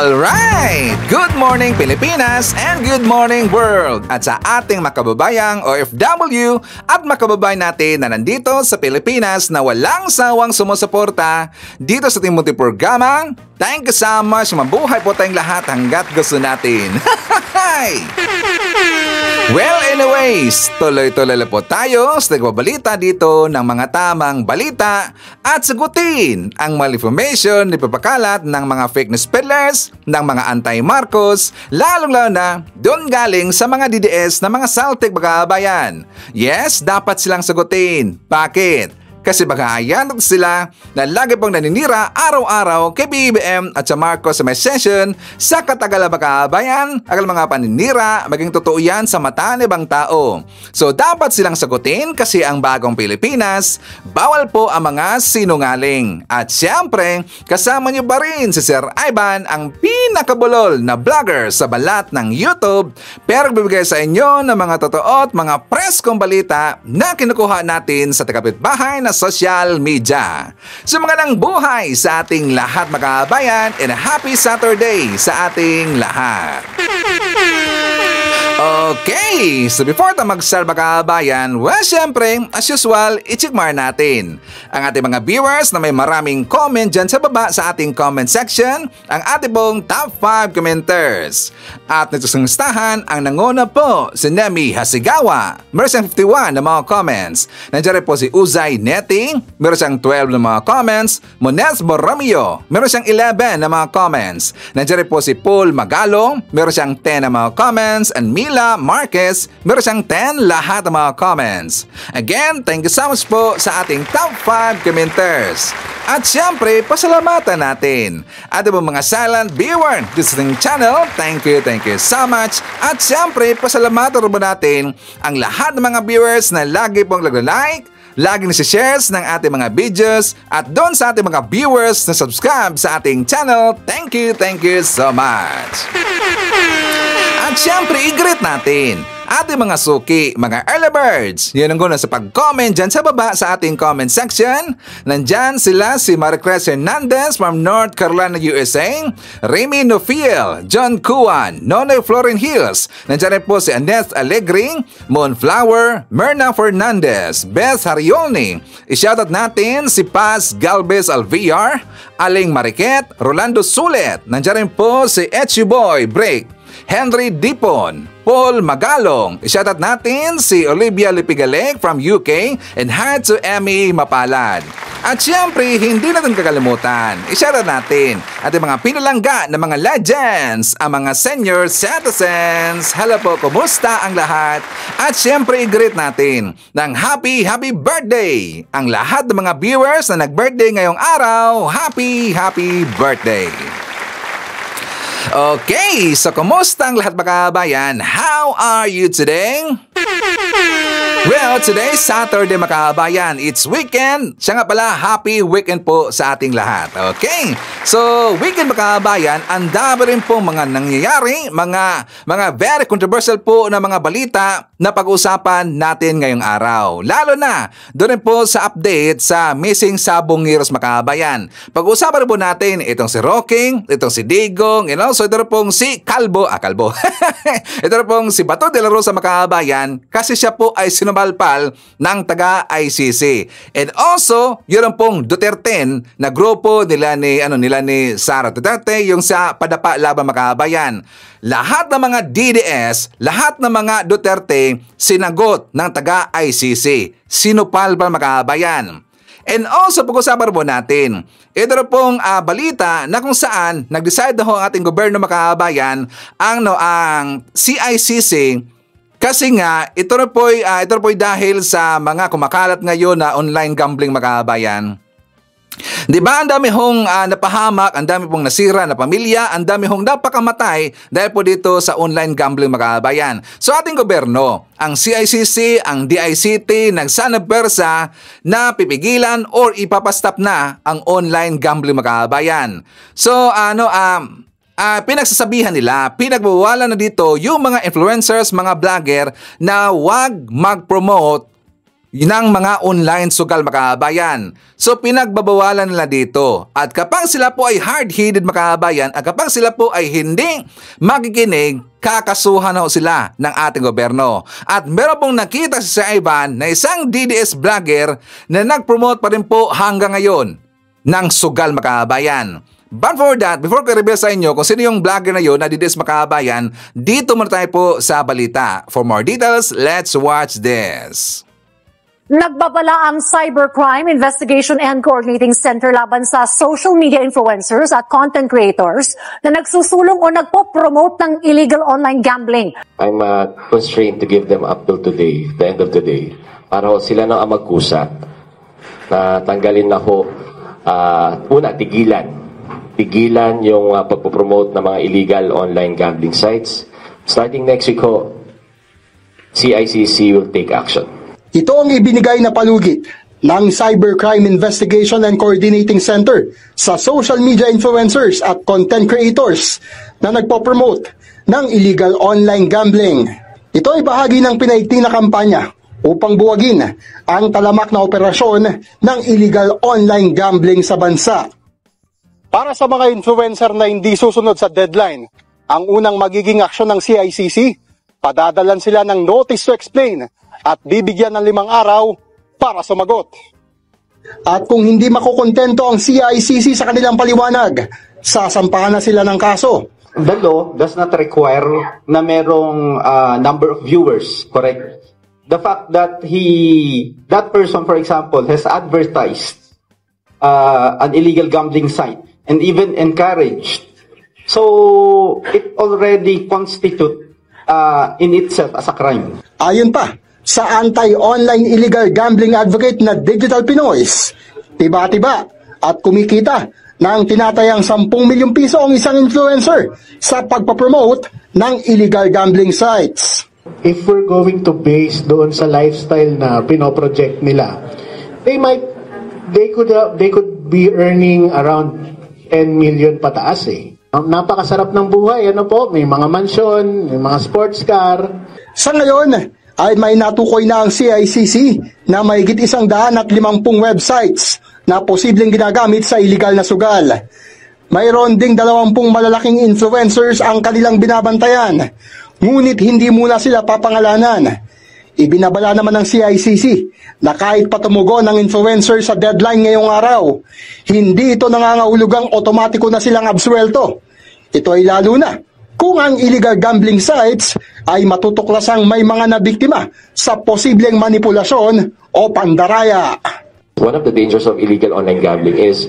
Alright! Good morning Pilipinas and good morning world! At sa ating makababayang OFW at makababayan natin na nandito sa Pilipinas na walang sawang sumusuporta dito sa ating munting programang, thank you so much! Mabuhay po tayong lahat hanggat gusto natin! Well, anyways, tuloy-tuloy po tayo sa nagbabalita dito ng mga tamang balita at sagutin ang malinformation na ipapakalat ng mga fake news peddlers, ng mga anti-Marcos, lalong-lalo na doon galing sa mga DDS na mga saltik bagabayan. Yes, dapat silang sagutin. Bakit? Kasi baka ayan sila na lagi pong naninira araw-araw kay BBM at sa Marcos sa may session sa katagalan bakabayan, agal mga paninira, maging totoo yan sa mata ng ibang tao. So dapat silang sagutin kasi ang bagong Pilipinas, bawal po ang mga sinungaling. At siyempre, kasama niyo ba rin si Sir Ivan, ang pinakabulol na vlogger sa balat ng YouTube, pero bibigay sa inyo ng mga totoo at mga preskong balita na kinukuha natin sa tagapitbahay na social media. So mga nang buhay sa ating lahat mga kabayan and a happy Saturday sa ating lahat. Okay, so before tayo mag-start mga kabayan, well syempre, as usual, i-checkmark natin ang ating mga viewers na may maraming comment dyan sa baba sa ating comment section, ang ating pong top 5 commenters. At nito sa listahan, ang nanguna po si Nemi Hasigawa, meron siyang 51 na mga comments. Nandiyan rin po si Uzay Netting, meron siyang 12 na mga comments. Mones Borromeo, meron siyang 11 na mga comments. Nandiyan rin po si Paul Magalong, meron siyang 10 na mga comments. And Mila Marquez, meron siyang 10 lahat ng mga comments. Again, thank you so much po sa ating top 5 commenters. At syempre, pasalamatan natin ating mga silent viewer dito sa ating channel. Thank you so much. At syempre, pasalamatan rin po natin ang lahat ng mga viewers na lagi pong nag-like, lagi nasi-shares ng ating mga videos, at doon sa ating mga viewers na subscribe sa ating channel. Thank you so much. At syempre, i-greet natin ating mga suki, mga early birds. Yan ang guna sa pag-comment dyan sa baba sa ating comment section. Nandyan sila si Maricruz Hernandez from North Carolina, USA, Remy Nofiel, John Kuan, Nonoy Florin Hills. Nandyan rin po si Annette Alegre, Moonflower, Myrna Fernandez, Beth Hariolni. I-shoutout natin si Paz Galvez Alviar, Aling Mariquet, Rolando Sulet. Nandyan rin po si Etchiboy Break, Henry Dipon, Paul Magalong. I-shoutout natin si Olivia Lipigaleg from UK, and hi to Emmy Mapalad. At syempre, hindi natin kakalimutan, i-shoutout natin ating mga pinalangga na mga legends, ang mga senior citizens. Hello po, kumusta ang lahat? At syempre, i-greet natin ng happy birthday ang lahat ng mga viewers na nag-birthday ngayong araw. Happy birthday! Okay, so kumusta ang lahat mga kabayan? How are you today? Well, today Saturday mga kabayan, it's weekend. Siya nga pala, happy weekend po sa ating lahat. Okay, so weekend mga kabayan, ang dami rin po mga nangyayari, mga very controversial po na mga balita na pag-usapan natin ngayong araw. Lalo na, doon rin po sa update sa missing Sabongeros mga kabayan. Pag-usapan rin po natin itong si Rocking, itong si Digong, so ito rin pong si Kalbo. Ito rin pong si Bato de la Rosa mga kabayan, kasi siya po ay sinubalpal ng taga-ICC. And also, yun pong Duterte na grupo nila ni Sara Duterte, yung sa Padapa Laban mga kabayan. Lahat ng mga DDS, lahat ng mga Duterte, sinagot ng taga-ICC. Sinupalpal mga kabayan. And also, pag-usapan po natin, ito na pong balita na kung saan nag-decide na ho ang ating gobyerno mga kabayan ang CICC. Kasi nga, ito na po dahil sa mga kumakalat ngayon na online gambling mga kabayan. Di ba ang dami hong napahamak, ang dami pong nasira na pamilya, ang dami hong napakamatay dahil po dito sa online gambling mga kabayan. So ating gobyerno, ang CICC, ang DICT, nagsanagpersa na pipigilan or ipapastop na ang online gambling mga kabayan. So pinagsasabihan nila, pinagbawalan na dito yung mga influencers, mga vlogger na wag mag-promote ng mga online sugal makabayan. So pinagbabawalan nila dito. At kapag sila po ay hard-headed makabayan at kapag sila po ay hindi makikinig, kakasuhan na sila ng ating gobyerno. At meron pong nakita si Sir Ivan na isang DDS vlogger na nag-promote pa rin po hanggang ngayon ng sugal makabayan. But for that, before ko i-reveal sa inyo kung sino yung vlogger na yun na DDS makabayan, dito muna tayo po sa balita. For more details, let's watch this. Nagbabala ang Cybercrime Investigation and Coordinating Center laban sa social media influencers at content creators na nagsusulong o nagpo-promote ng illegal online gambling. I'm constrained to give them up till today, the end of the day, para sila na ang magkusa na tanggalin na ho, tigilan yung pagpo-promote ng mga illegal online gambling sites. Starting next week ho, CICC will take action. Ito ang ibinigay na palugit ng Cybercrime Investigation and Coordinating Center sa social media influencers at content creators na nagpo-promote ng illegal online gambling. Ito ay bahagi ng pinaigting na kampanya upang buwagin ang talamak na operasyon ng illegal online gambling sa bansa. Para sa mga influencer na hindi susunod sa deadline, ang unang magiging aksyon ng CICC, padadalan sila ng notice to explain at bibigyan ng 5 araw para sumagot. At kung hindi makukontento ang CICC sa kanilang paliwanag, sasampahan na sila ng kaso. The law does not require na merong number of viewers, correct? The fact that that person, for example, has advertised an illegal gambling site and even encouraged, so it already constitutes in itself as a crime. Ayon pa sa anti-online illegal gambling advocate na Digital Pinoys, tiba-tiba at kumikita ng tinatayang 10 milyong piso ang isang influencer sa pagpapromote ng illegal gambling sites. If we're going to base doon sa lifestyle na pinoproject nila, they could be earning around 10 million pataas eh. Napakasarap ng buhay, may mga mansyon, may mga sports car. Sa ngayon ay may natukoy na ang CICC na mahigit 150 websites na posibleng ginagamit sa illegal na sugal. Mayroon ding 20 malalaking influencers ang kanilang binabantayan, ngunit hindi muna sila papangalanan. Ibinabala naman ng CICC na kahit patumugon ng influencer sa deadline ngayong araw, hindi ito nangangahulugang otomatiko na silang absuelto. Ito ay lalo na kung ang illegal gambling sites ay matutuklasang may mga nabiktima sa posibleng manipulasyon o pandaraya. One of the dangers of illegal online gambling is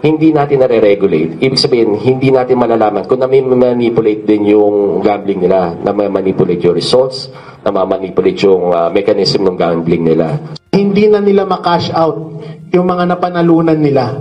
hindi natin nare-regulate. Ibig sabihin, hindi natin malalaman kung na-manipulate din yung gambling nila, na-manipulate yung results, na-manipulate yung mechanism ng gambling nila. Hindi na nila ma-cash out yung mga napanalunan nila.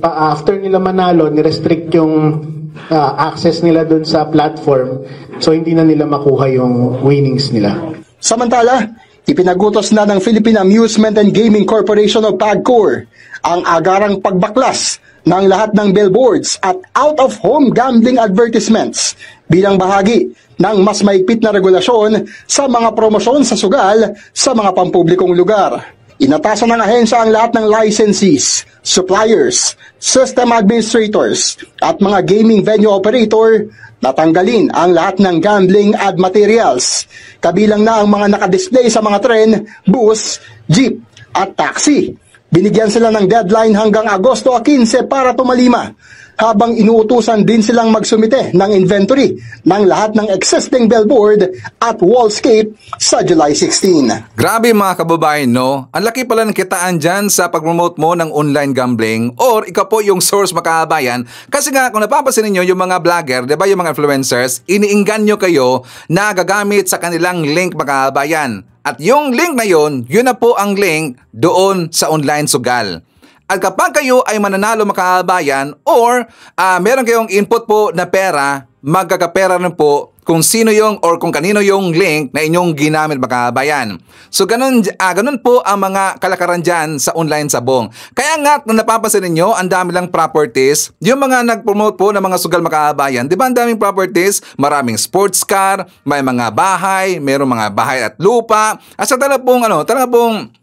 After nila manalo, ni-restrict yung access nila dun sa platform, so hindi na nila makuha yung winnings nila. Samantala, ipinagutos na ng Philippine Amusement and Gaming Corporation o PAGCOR ang agarang pagbaklas ng lahat ng billboards at out-of-home gambling advertisements bilang bahagi ng mas maigpit na regulasyon sa mga promosyon sa sugal sa mga pampublikong lugar. Inatasan ng ahensya ang lahat ng licensees, suppliers, system administrators at mga gaming venue operator na tanggalin ang lahat ng gambling ad materials, kabilang na ang mga nakadisplay sa mga tren, bus, jeep at taxi. Binigyan sila ng deadline hanggang Agosto 15 para tumalima, habang inuutusan din silang magsumite ng inventory ng lahat ng existing billboard at wallscape sa July 16. Grabe mga kababayan, no? Ang laki pala ng kitaan dyan sa pag-promote mo ng online gambling or ikaw po yung source makabayan. Kasi nga kung napapansin niyo yung mga vlogger, di ba yung mga influencers, iniingganyo kayo na gagamit sa kanilang link makabayan. At yung link na yun na po ang link doon sa online sugal. At kapag kayo ay mananalo makabayan or meron kayong input po na pera, magkakapera rin po kung sino yung or kung kanino yung link na inyong ginamit mga kabayan. So ganun po ang mga kalakaran dyan sa online sabong. Kaya nga kung napapansin ninyo, ang dami lang properties. Yung mga nag-promote po ng mga sugal mga kabayan, di ba ang daming properties? Maraming sports car, may mga bahay, mayroong mga bahay at lupa. At sa talaga pong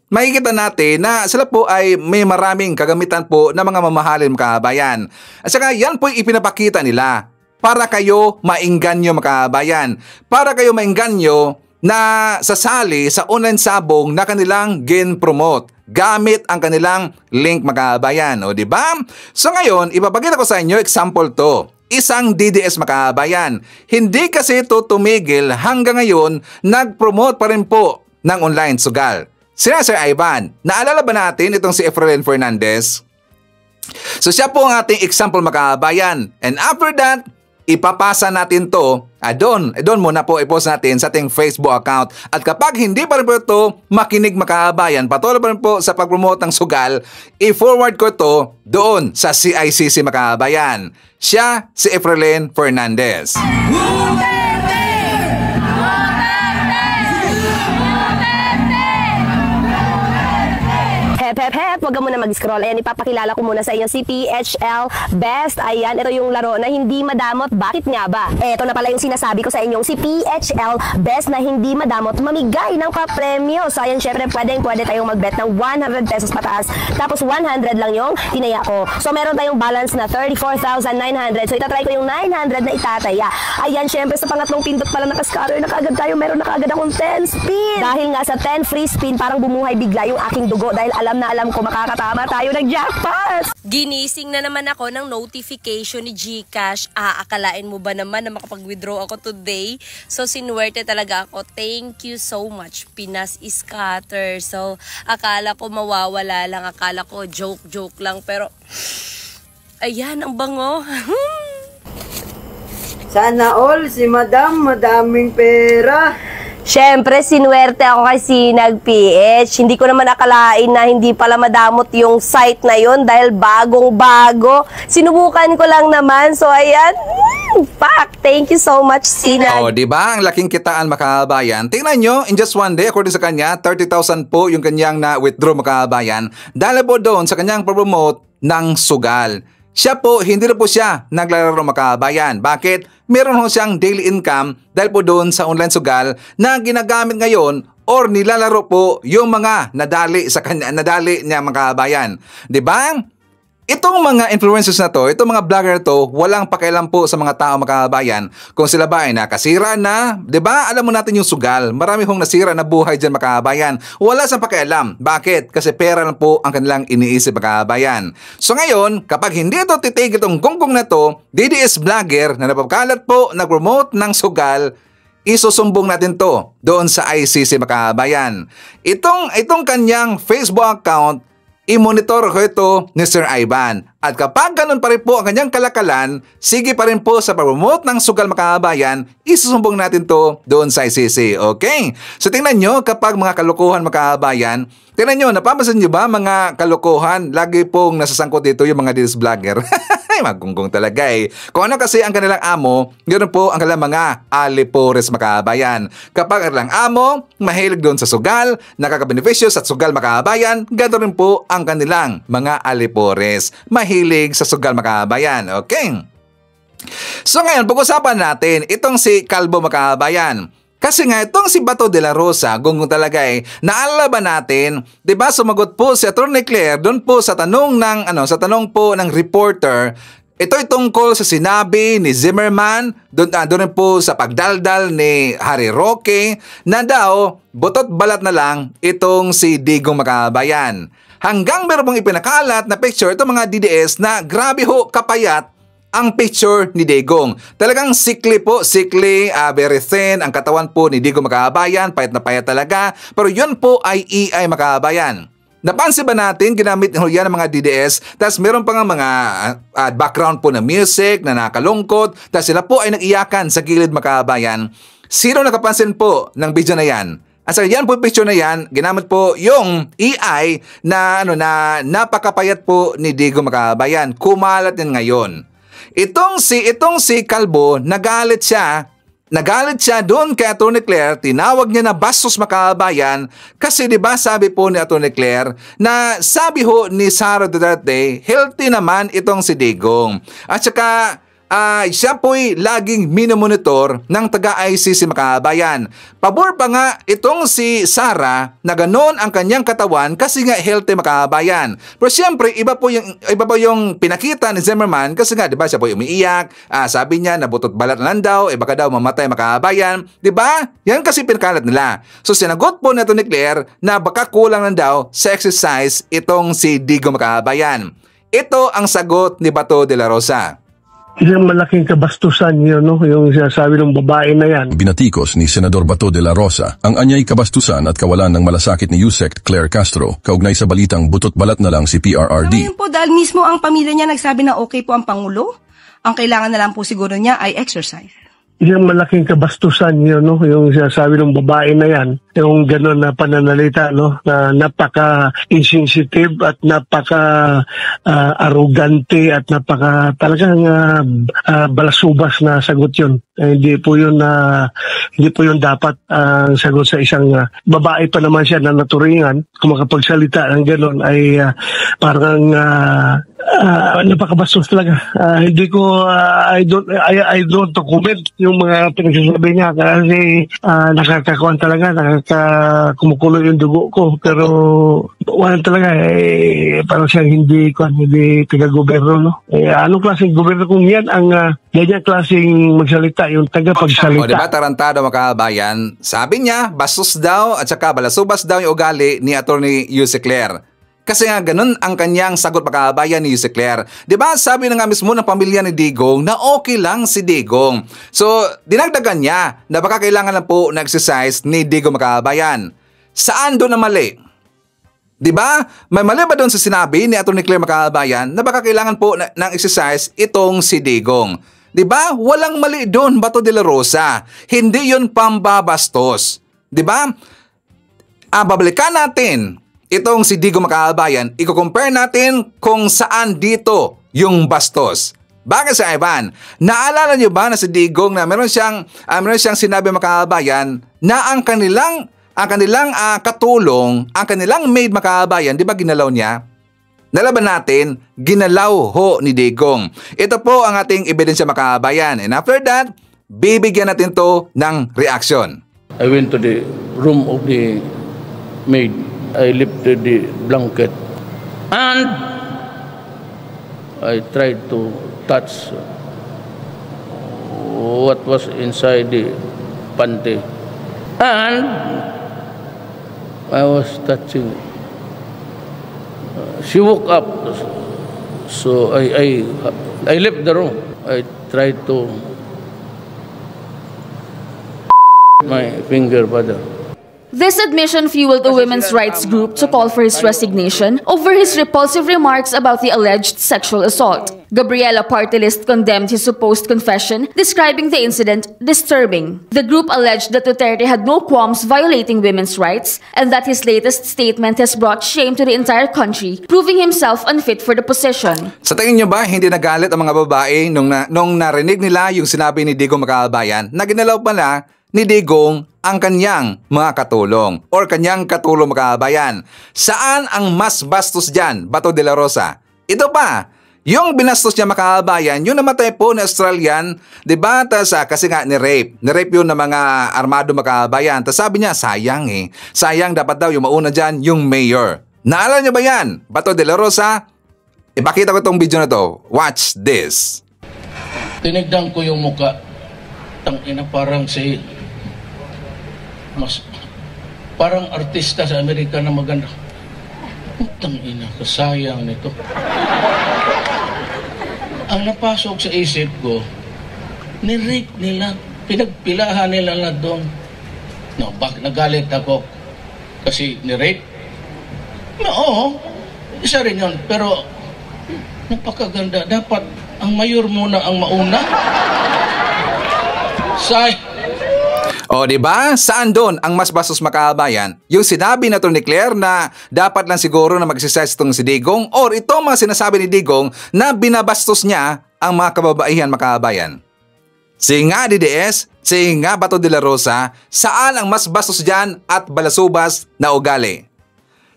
makikita natin na sila po ay may maraming kagamitan po na mga mamahalin mga kabayan. At saka yan po yung ipinapakita nila para kayo maingganyo mga kabayan. Para kayo maingganyo na sasali sa online sabong na kanilang gin-promote gamit ang kanilang link mga kabayan. O diba? So ngayon, ipapakita ko sa inyo example to. Isang DDS mga kabayan. Hindi kasi ito tumigil hanggang ngayon, nag-promote pa rin po ng online sugal. Sina Sir Ivan, naalala ba natin itong si Efrain Fernandez? So siya po ang ating example mga kabayan. And after that, ipapasa natin to, doon muna po i-post natin sa ating Facebook account. At kapag hindi pa rin po ito makinig mga kabayan, patuloy pa rin po sa pag-promote ng sugal, i-forward ko to doon sa CICC mga kabayan. Siya si Efrain Fernandez. Hep, wag ka muna mag-scroll. Ayan, ipapakilala ko muna sa inyo si PHL Best. Ayan, ito yung laro na hindi madamot. Bakit nga ba? Ito na pala yung sinasabi ko sa inyong si PHL Best na hindi madamot, mamigay ng kapremyo. So, ayan, syempre, pwede tayong mag-bet ng 100 pesos pataas. Tapos, 100 lang yung tinaya ko. So, meron tayong balance na 34,900. So, itatry ko yung 900 na itataya. Ayan, syempre, sa pangatlong pindot pala nakascatter na kaagad tayo. Meron na kaagad akong 10 spin. Dahil nga sa 10 free spin, parang bumuhay bigla yung aking dugo. Dahil alam ko makakatama tayo ng jackpot. Ginising na naman ako ng notification ni GCash. Akalain mo ba naman na makapag-withdraw ako today? So, sinuwerte talaga ako. Thank you so much, Pinas Scatter. So, akala ko mawawala lang. Akala ko joke lang. Pero, ayan, ang bango. Sana all si Madam, madaming pera. Siyempre, sinuwerte ako kay Sinag PH. Hindi ko naman akalain na hindi pala madamot yung site na yun dahil bagong-bago. Sinubukan ko lang naman. So, ayan. Pak! Thank you so much, Sinag. O, diba? Ang laking kitaan mga kabayan. Tingnan nyo, in just one day, according sa kanya, 30,000 po yung kanyang na-withdraw mga kabayan. Dahil po doon sa kanyang promote ng sugal. Siya po, hindi na po siya naglalaro mga kabayan. Bakit? Meron ho siyang daily income dahil po doon sa online sugal na ginagamit ngayon or nilalaro po yung mga nadali niya mga kabayan. Diba? Itong mga influencers na to, itong mga vlogger to, walang pakialam po sa mga tao mga kabayan kung sila ba ay nakasira na, 'di ba? Alam mo natin yung sugal. Marami hong nasira na buhay diyan mga kabayan. Wala sa pakialam. Bakit? Kasi pera lang po ang kanilang iniisip mga kabayan. So ngayon, kapag hindi ito titigil itong gonggong na to, DDS vlogger na napapakalat po, nag-promote ng sugal, isusumbong natin to doon sa ICC mga kabayan. Itong kanyang Facebook account, i-monitor ko ito ni Sir Ivan. At kapag ganun pa rin po ang kanyang kalakalan, sige pa rin po sa pag-promote ng sugal mga kabayan, isusumbong natin to doon sa ICC. Okay? So tingnan nyo kapag mga kalokohan mga kabayan, tingnan nyo, napapansin nyo ba mga kalokohan, lagi pong nasasangkot dito yung mga DDS vlogger. Magunggong talaga eh. Kung ano kasi ang kanilang amo, ganoon po ang kanilang mga alipores mga kabayan. Kapag ang kanilang amo, mahilig doon sa sugal, nakakabenepisyo sa sugal mga kabayan, ganoon rin po ang kanilang mga alipores. Mahilig sa sugal mga kabayan. Okay? So ngayon, pag-usapan natin itong si Calvo mga kabayan. Kasi nga itong si Bato de la Rosa, gunggong talaga eh, naalala ba natin, 'di ba sumagot po si Attorney Claire doon po sa tanong po ng reporter. Ito'y tungkol sa sinabi ni Zimmerman, doon po sa pagdaldal ni Harry Roque, na daw butot balat na lang itong si Digong Makabayan. Hanggang meron pong ipinakalat na picture itong mga DDS na grabe ho kapayat ang picture ni Digong. Talagang sikli, very thin, ang katawan po ni Digong Makabayan, payat na payat talaga, pero yun po ay EI Makabayan. Napansin ba natin, ginamit yan ng mga DDS, tapos meron pa nga mga background po na music na nakalungkot, tapos sila po ay nag-iyakan sa gilid Makabayan. Sino nakapansin po ng video na yan? At yan po picture na yan, ginamit po yung EI na napakapayat po ni Digong Makabayan. Kumalat yan ngayon. Itong si Calvo, nagalit siya doon kay Atty. Claire, tinawag niya na bastos makaabayan kasi 'di ba sabi po ni Atty. Claire na sabi ho ni Sara Duterte, healthy naman itong si Digong. At saka siya po'y laging minomonitor ng taga-ICC makaabayan. Pabor pa nga itong si Sara na ganoon ang kanyang katawan kasi nga healthy makaabayan. Pero siyempre, iba po yung pinakita ni Zimmerman kasi nga, di ba, siya po'y umiiyak. Sabi niya, nabutot balat lang daw, baka daw mamatay makaabayan. Di ba? Yan kasi pinakalat nila. So, sinagot po na ito ni Claire na baka kulang lang daw sa exercise itong si Digong makaabayan. Ito ang sagot ni Bato de la Rosa. Yung malaking kabastusan yun, no? Yung sinasabi ng babae na yan. Binatikos ni Senador Bato de la Rosa ang anyay kabastusan at kawalan ng malasakit ni Yusek Claire Castro kaugnay sa balitang butot balat na lang si PRRD. Ngayon po, dahil mismo ang pamilya niya nagsabi na okay po ang Pangulo, ang kailangan na lang po siguro niya ay exercise. Yung malaking kabastusan yun, no? Yung sinasabi ng babae na yan, yung gano'n na pananalita, no? Na napaka-insensitive at napaka-arrogante at talagang balasubas na sagot yun. Hindi po yun dapat sagot sa isang babae pa naman siya na naturingan. Kung makapagsalita ng gano'n ay parang napakabastos talaga. Hindi ko I don't comment yung mga pinagsasabi niya kasi nakakakuan talaga, kumukulo yung dugo ko, pero wala talaga parang siyang hindi taga-gobyerno, no? Anong klaseng gobyerno kung yan ang ganyan klaseng magsalita, yung tagapagsalita? O diba, tarantado makaabayan, sabi niya bastos daw at saka balasubas daw yung ugali ni Atty. Yusek Claire. Kasi nga ganun ang kanyang sagot makaabayan ni Yusek Claire. Diba sabi na nga mismo ng pamilya ni Digong na okay lang si Digong. So dinagdagan niya na baka kailangan lang po na exercise ni Digong makaabayan. Saan doon na mali? Diba? May mali ba doon sa sinabi ni Atty. Claire makaabayan na baka kailangan po ng exercise itong si Digong? Diba? Walang mali doon, Bato de la Rosa. Hindi yun pambabastos. Diba? Babalikan natin itong si Digong makaabayan, i-compare natin kung saan dito yung bastos. Bakit sa Ivan? Naalala niyo ba na si Digong na meron siyang sinabi makaabayan na ang kanilang katulong, ang kanilang maid makaabayan, di ba ginalaw niya? Nalaban natin, ginalaw ho ni Digong. Ito po ang ating ebidensya makaabayan. And after that, bibigyan natin to ng reaction. I went to the room of the maid. I lifted the blanket and I tried to touch what was inside the panty, and I was touching. She woke up, so I left the room. I tried to my finger brother. This admission fueled a women's rights group to call for his resignation over his repulsive remarks about the alleged sexual assault. Gabriela Party List condemned his supposed confession, describing the incident disturbing. The group alleged that Duterte had no qualms violating women's rights and that his latest statement has brought shame to the entire country, proving himself unfit for the position. Sa tingin niyo ba hindi nagalit ang mga babae nung narinig nila yung sinabi ni Digong makaabayan na ginalaw pala ni Digong ang kanyang mga katulong or kanyang katulong makaabayan? Saan ang mas bastos dyan, Bato de la Rosa? Ito pa, yung binastos niya makaabayan, yung namatay po na Australian, diba? Kasi nga ni-rape yun ng mga armado makaabayan. Tapos sabi niya, sayang dapat daw yung mauna dyan, yung mayor. Naalala niyo ba yan, Bato de la Rosa? Ipakita ko itong video na to. Watch this. Tinignan ko yung muka. Tangina, parang parang artista sa Amerika na maganda. Tangina, kasayang nito. Ang napasok sa isip ko, ni-rape nila, pinagpilahan nila na doon. No, nagalit ako kasi ni-rape. No, oo, isa rin yun. Pero napakaganda. Dapat ang mayor muna ang mauna. O diba? Saan doon ang mas bastos makaabayan? Yung sinabi na to ni Claire na dapat lang siguro na mag-exercise itong si Digong or itong mga sinasabi ni Digong na binabastos niya ang mga kababaihan makabayan. Si nga DDS, si nga Bato de la Rosa, saan ang mas bastos dyan at balasubas na ugali?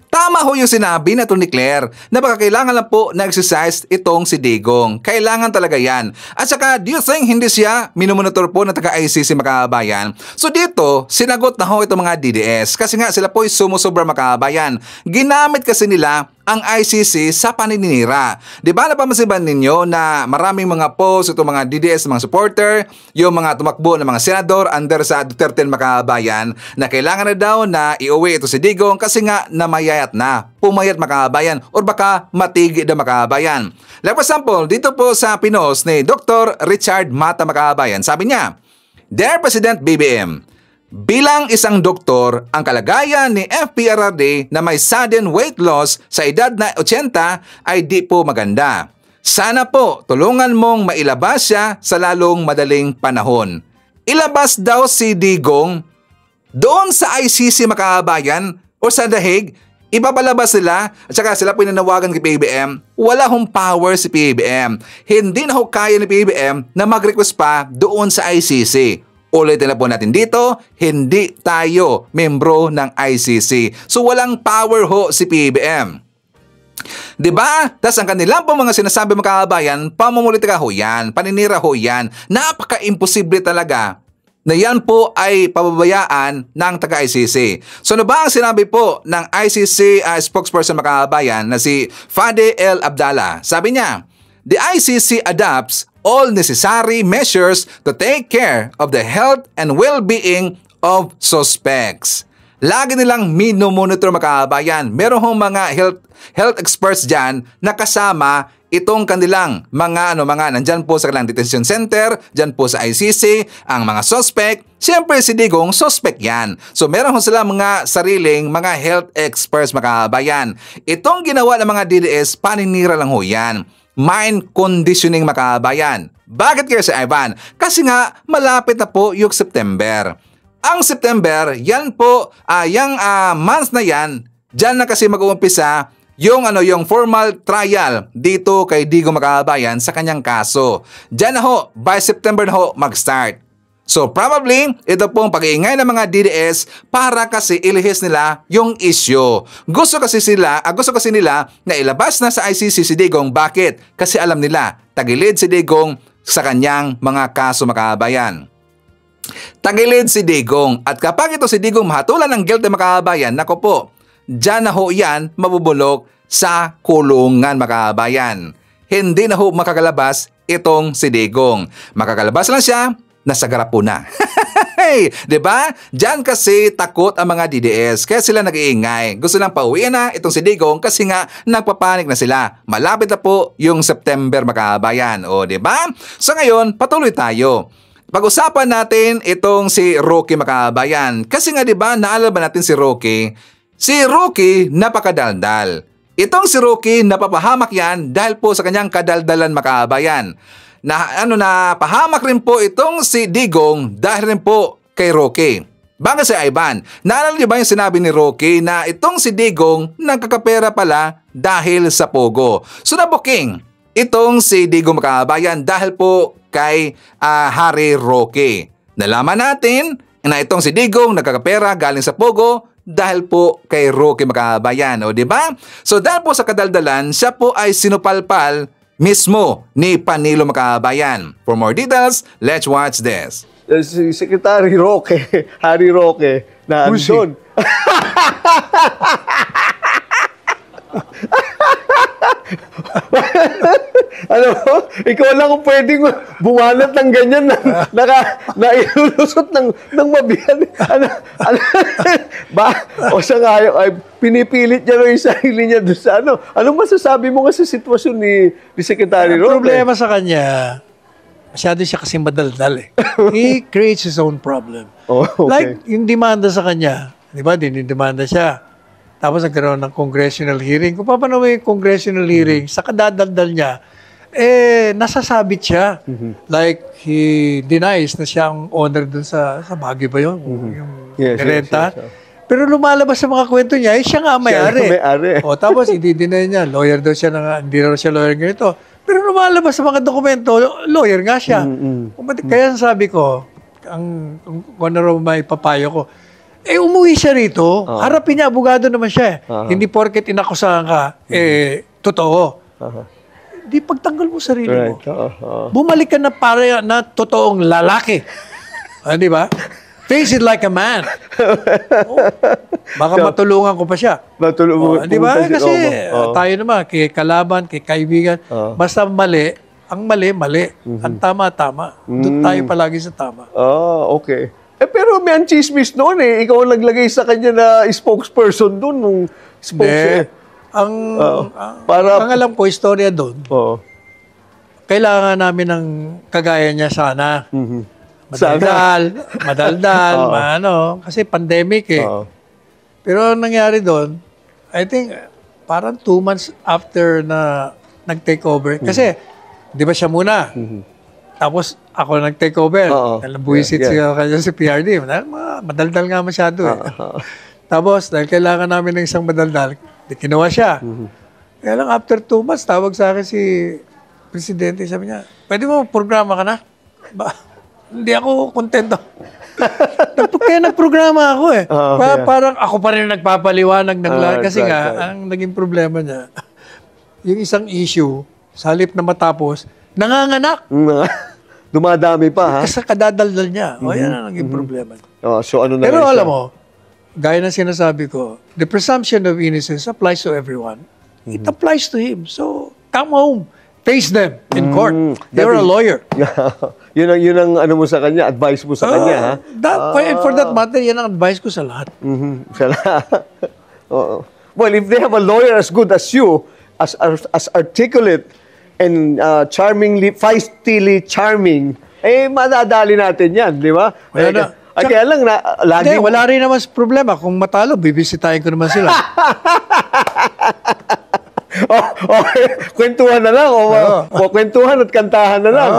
Tama ho yung sinabi na ni Claire na baka kailangan lang po na exercise itong si Digong. Kailangan talaga yan. At saka, do you think hindi siya minumonitor po ng taga-ICC makabayan? So dito, sinagot na ho itong mga DDS kasi nga sila po'y sumusobra makabayan. Ginamit kasi nila ang ICC sa paninira. Di ba napapansin ninyo na maraming mga posts itong mga DDS, mga supporter, yung mga tumakbo ng mga senador under sa Duterte makabayan na kailangan na daw na iuwi ito si Digong kasi nga namayayat na, pumayat makabayan or baka matigi na makabayan. Like for example, dito po sa pinos ni Dr. Richard Mata makabayan, sabi niya, Dear President BBM, bilang isang doktor, ang kalagayan ni FPRRD na may sudden weight loss sa edad na 80 ay di po maganda. Sana po tulungan mong mailabas siya sa lalong madaling panahon. Ilabas daw si Digong doon sa ICC makabayan o sa dahig, ipapalabas sila at saka sila pinanawagan kay PBM. Wala hong power si PBM. Hindi na ho kaya ni PBM na mag-request pa doon sa ICC. Ulitin na po natin dito, hindi tayo membro ng ICC. So walang power ho si PBM. Diba? Tas ang kanilang po mga sinasabi mga kabayan, pamumulitika ho yan, paninira ho yan. Napaka-imposible talaga na yan po ay pababayaan ng taga-ICC. So ano ba ang sinabi po ng ICC spokesperson mga kabayan na si Fade El Abdallah? Sabi niya, the ICC adopts all necessary measures to take care of the health and well-being of suspects. Lagi nilang minomonitor mga kabayan. Meron hong mga health experts dyan na kasama itong kanilang mga nandyan po sa kanilang detention center, dyan po sa ICC, ang mga suspect. Siyempre si Digong, suspect yan. So meron ho sila mga sariling mga health experts mga kabayan. Itong ginawa ng mga DDS, paninira lang ho yan. Mind conditioning makabayan. Bakit kaya si Ivan? Kasi nga malapit na po yung September. Ang September, yan po, yung month na yan, dyan na kasi mag-uumpisa yung formal trial dito kay Digong makabayan sa kanyang kaso. Dyan na ho, by September na ho mag-start. So probably, ito pong pag-iingay ng mga DDS para kasi ilihis nila yung issue. Gusto kasi nila na ilabas na sa ICC si Digong. Bakit? Kasi alam nila, tagilid si Digong sa kanyang mga kaso makabayan. Tagilid si Digong. At kapag ito si Digong mahatulan ng guilty makabayan, nako po, dyan na ho yan mabubulok sa kulungan makabayan. Hindi na ho makakalabas itong si Digong. Makakalabas lang siya nasa garapo na. Diba? Diyan kasi takot ang mga DDS. Kaya sila nag-iingay. Gusto lang pauwiin na itong si Digong kasi nga nagpapanik na sila. Malapit na po yung September makabayan. O diba? So ngayon, patuloy tayo. Pag-usapan natin itong si Rocky makabayan. Kasi nga diba, naalala ba natin si Rocky? Si Rocky napakadaldal. Itong si Rocky napapahamak yan dahil po sa kanyang kadaldalan makabayan. Na pahamak rin po itong si Digong dahil rin po kay Rocky. Bakit si Ivan? Naalala niyo ba yung sinabi ni Rocky na itong si Digong nagkakapera pala dahil sa Pogo? So nabuking itong si Digong makabayan dahil po kay Harry Roque. Nalaman natin na itong si Digong nagkakapera galing sa Pogo dahil po kay Roque makabayan. O diba? So dahil po sa kadaldalan, siya po ay sinupalpal mismo ni Panilo makabayan. For more details, let's watch this. Si Secretary Roque, Harry Roque, na andun. Ano, ikaw lang kung pwedeng bumanat ng ganyan na ilulusot ng mabiyan. O siya nga, ay pinipilit niya yung sarili niya doon sa ano. Anong masasabi mo nga sa sitwasyon ni Secretary Roque? Ang problema sa kanya, masyado siya kasi madaldal eh. He creates his own problem. Oh, okay. Like, yung demanda sa kanya, di ba, dinidemanda siya. Tapos nagkaroon ng congressional hearing. Kung paano yung congressional hearing, sa kadadaldal niya, nasasabit siya. Like, he denies na siya ang owner dun sa Baguio ba yun? Yung renta. Yes. Pero lumalabas sa mga kwento niya, siya nga may-ari. O tapos, i-deny niya. Lawyer daw siya, hindi raw siya lawyer ganito. Pero lumalabas sa mga dokumento, lawyer nga siya. Kaya sabi ko, kung ano raw may papayo ko, umuwi siya rito, harapin niya, abogado naman siya. Hindi porket inakusahan ka, totoo. Di pagtanggal mo sarili mo. Bumalik ka na para na totoong lalaki. Di ba? Face it like a man. Baka matulungan ko pa siya. Di ba? Kasi tayo naman, kay kalaban, kay kaibigan, basta mali, ang mali, ang tama. Doon tayo palagi sa tama. Okay. Pero may chismis noon Ikaw ang naglagay sa kanya na spokesperson doon. Nung ang alam ko, istorya doon, kailangan namin ng kagaya niya sana. Madaldal, kasi pandemic Pero ang nangyari doon, I think, parang 2 months after na nag-take over. Kasi, di ba siya muna? Tapos, ako nag-take over. Buwisit siya kanya si PRD. Madaldal nga masyado Tapos, dahil kailangan namin ng isang madaldal, kinuha siya. Kaya lang, after 2 months, tawag sa akin si Presidente, sabi niya, pwede mo programa ka na? Hindi ako kontento. Kaya nagprograma ako Parang ako pa rin nagpapaliwanag ng lahat. Kasi nga, ang naging problema niya, yung isang issue, sa halip na matapos, nanganganak. Dumadami pa, ha? Kasi kadadaldal niya. Yan ang naging problema. So ano na pero alam mo, gaya ng sinasabi ko, the presumption of innocence applies to everyone. It applies to him. So, come home. Face them in court. You're a lawyer. Yun ang ano mo sa kanya, advice mo sa kanya, ha? For that matter, yan ang advice ko sa lahat. Sa lahat. Well, if they have a lawyer as good as you, as articulate and charmingly, feistily charming, madadali natin yan, di ba? Kaya lang, lagi... wala rin naman problema. Kung matalo, bibisitahin ko naman sila. Kwentuhan na lang kwentuhan at kantahan na lang.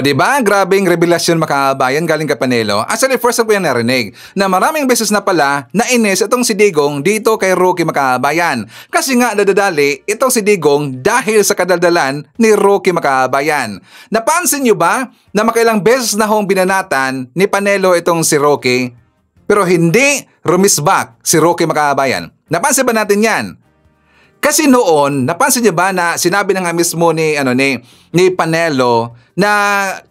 Di ba? Grabing revelasyon makabayan galing kay Panelo. Actually, first ko yan narinig na maraming beses na pala nainis itong si Digong dito kay Rocky Makabayan. Kasi nga nadadali itong si Digong dahil sa kadaldalan ni Rocky Makabayan. Napansin nyo ba na makailang beses na hong binanatan ni Panelo itong si Rocky pero hindi rumisbak si Rocky Makabayan? Napansin ba natin yan? Kasi noon, napansin niyo ba na sinabi na nga mismo ni Panelo na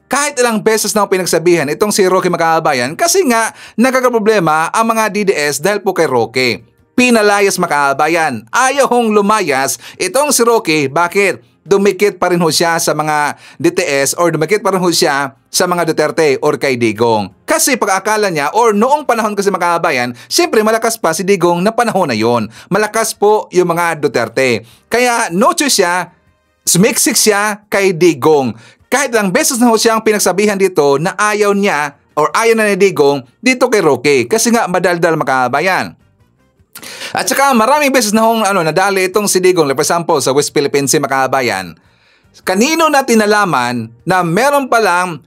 kahit ilang beses na pinagsabihan itong si Rocky Makabayan kasi nga nagkakaproblema ang mga DDS dahil po kay Rocky. Pinalayas Makabayan. Ayaw hong lumayas itong si Rocky. Bakit? Dumikit pa rin ho siya sa mga DTS or dumikit pa rin ho siya sa mga Duterte or kay Digong. Kasi pag-akala niya or noong panahon kasi Makabayan, siyempre malakas pa si Digong na panahon na yon. Malakas po yung mga Duterte. Kaya no choice siya, sumiksik siya kay Digong. Kahit lang beses na ho siyang pinagsabihan dito na ayaw niya or ayaw na ni Digong dito kay Rocky. Kasi nga madaldal Makabayan. At saka maraming beses na hong nadali itong si Digong, for example sa West Philippine Sea Makabayan. Kanino natin nalaman na meron palang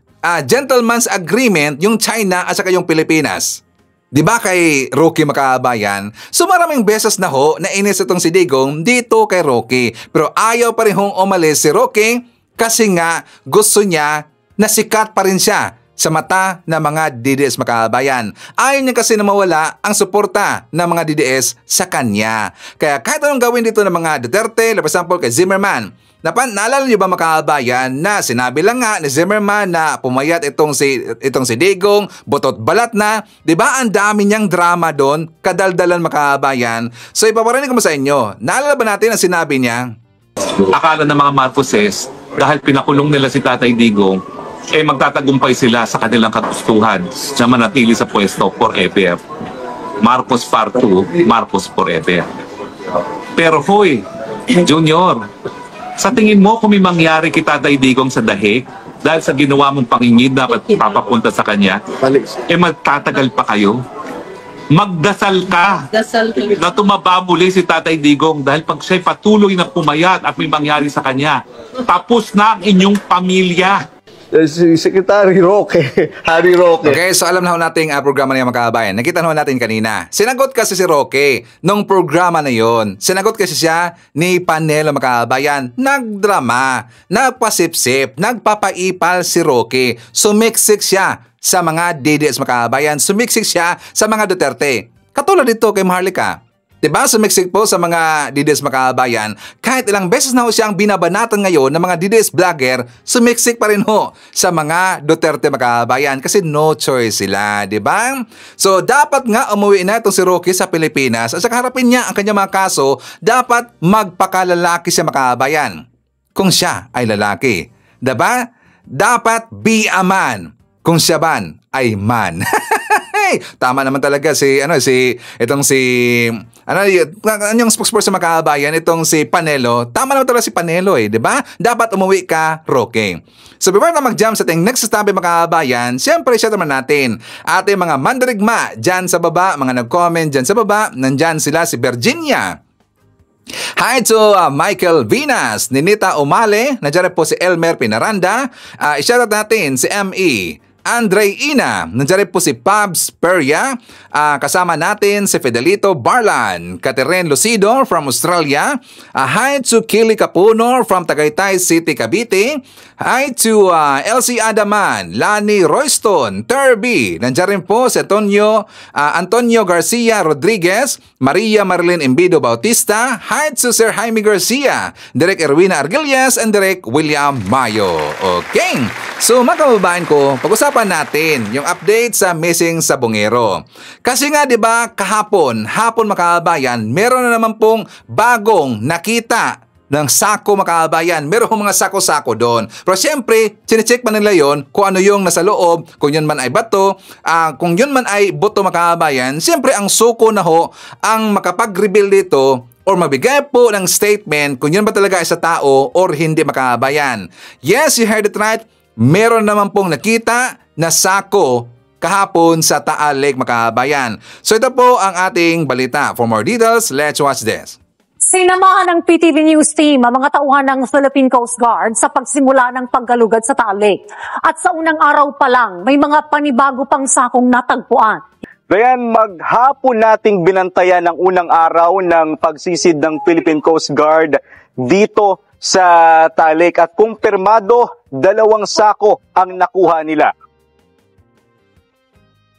gentleman's agreement yung China at saka yung Pilipinas? Di ba kay Rocky Makabayan? So maraming beses na ho na inis itong si Digong dito kay Rocky. Pero ayaw pa rin hong umalis si Rocky kasi nga gusto niya na sikat pa rin siya sa mata ng mga DDS Makabayan. Ayaw niya kasi na mawala ang suporta ng mga DDS sa kanya. Kaya kahit anong gawin dito ng mga Duterte, for example kay Zimmerman, naalala niyo ba Makabayan na sinabi lang nga ni Zimmerman na pumayat itong si Digong, butot balat na, di ba ang dami niyang drama doon, kadaldalan Makabayan. So ipaparinig ko sa inyo, naalala ba natin ang sinabi niya? Akala ng mga Marcoses, dahil pinakulong nila si Tatay Digong, magtatagumpay sila sa kanilang kagustuhan na manatili sa pwesto forever. Marcos Part 2, Marcos forever. Pero hoy, Junior, sa tingin mo kung may mangyari kay Tatay Digong sa dahig dahil sa ginawa mong pangingid na papapunta sa kanya, magtatagal pa kayo? Magdasal ka na tumaba muli si Tatay Digong dahil pag siya'y patuloy na pumayat at may mangyari sa kanya, tapos na ang inyong pamilya. Si Secretary Roque, Harry Roque. Okay, so alam na ho natin programa niya mga kabayan. Nakita ho natin kanina. Sinagot kasi si Roque nung programa na yon. Sinagot kasi siya ni Panelo mga kabayan. Nagdrama, nagpasipsip, nagpapaipal si Roque. Sumiksik siya sa mga DDS mga kabayan. Sumiksik siya sa mga Duterte. Katulad dito kay Maharlika. Diba? Sumiksik po sa mga DDS mga kabayan. Kahit ilang beses na ho siyang binabanatan ngayon ng mga DDS vlogger, sumiksik pa rin ho sa mga Duterte mga kabayan kasi no choice sila, diba? So, dapat nga umuwi na itong si Roque sa Pilipinas at sa harapin niya ang kanyang mga kaso, dapat magpakalalaki siya mga kabayan. Kung siya ay lalaki. Diba? Dapat be a man. Kung siya man ay man. Tama naman talaga yung spokesperson sa mga kabayan, itong si Panelo. Tama naman talaga si Panelo di ba? Dapat umuwi ka, Roque. So before na mag-jump sa ating next topic mga kabayan, siyempre share naman natin ating mga mandirigma dyan sa baba, mga nag-comment dyan sa baba. Nandyan sila si Virginia. Hi to Michael Vinas, Ninita Umale, nandiyan po si Elmer Pinaranda, i-shoutout natin si M.E. Andre Ina, nandiyan po si Pabs Peria, kasama natin si Fidelito Barlan, Catherine Lucido from Australia, hi to Kili Capuno from Tagaytay City, Cavite, hi to LC Adaman, Lani Royston, Terby, nandiyan rin po si Antonio Garcia Rodriguez, Maria Marilyn Embido Bautista, hi to Sir Jaime Garcia, Direk Erwina Argilias, and Direk William Mayo. Okay, so mga kababayan ko, pag-usapan natin yung update sa missing sa Bungero. Kasi nga 'di ba, hapon mga kababayan, meron na naman pong bagong nakita ng sako mga kababayan. Meron mga sako-sako doon. Pero siyempre, chinecheck pa nila yon kung ano yung nasa loob, kung yun man ay bato, kung yun man ay buto mga kababayan. Siyempre, ang suko na ho ang makapag-reveal dito or magbigay po ng statement kung yun ba talaga ay sa tao or hindi mga kababayan. Yes, you heard it right. Meron naman pong nakita na sako kahapon sa Taal Lake mga kababayan. So ito po ang ating balita. For more details, let's watch this. Sinamahan ng PTV News team ang mga tauhan ng Philippine Coast Guard sa pagsimula ng paggalugad sa Taal Lake. At sa unang araw pa lang, may mga panibago pang sakong natagpuan. Dayan, maghapon nating binantayan ang unang araw ng pagsisid ng Philippine Coast Guard dito sa Taal Lake at kumpirmado 2 sako ang nakuha nila.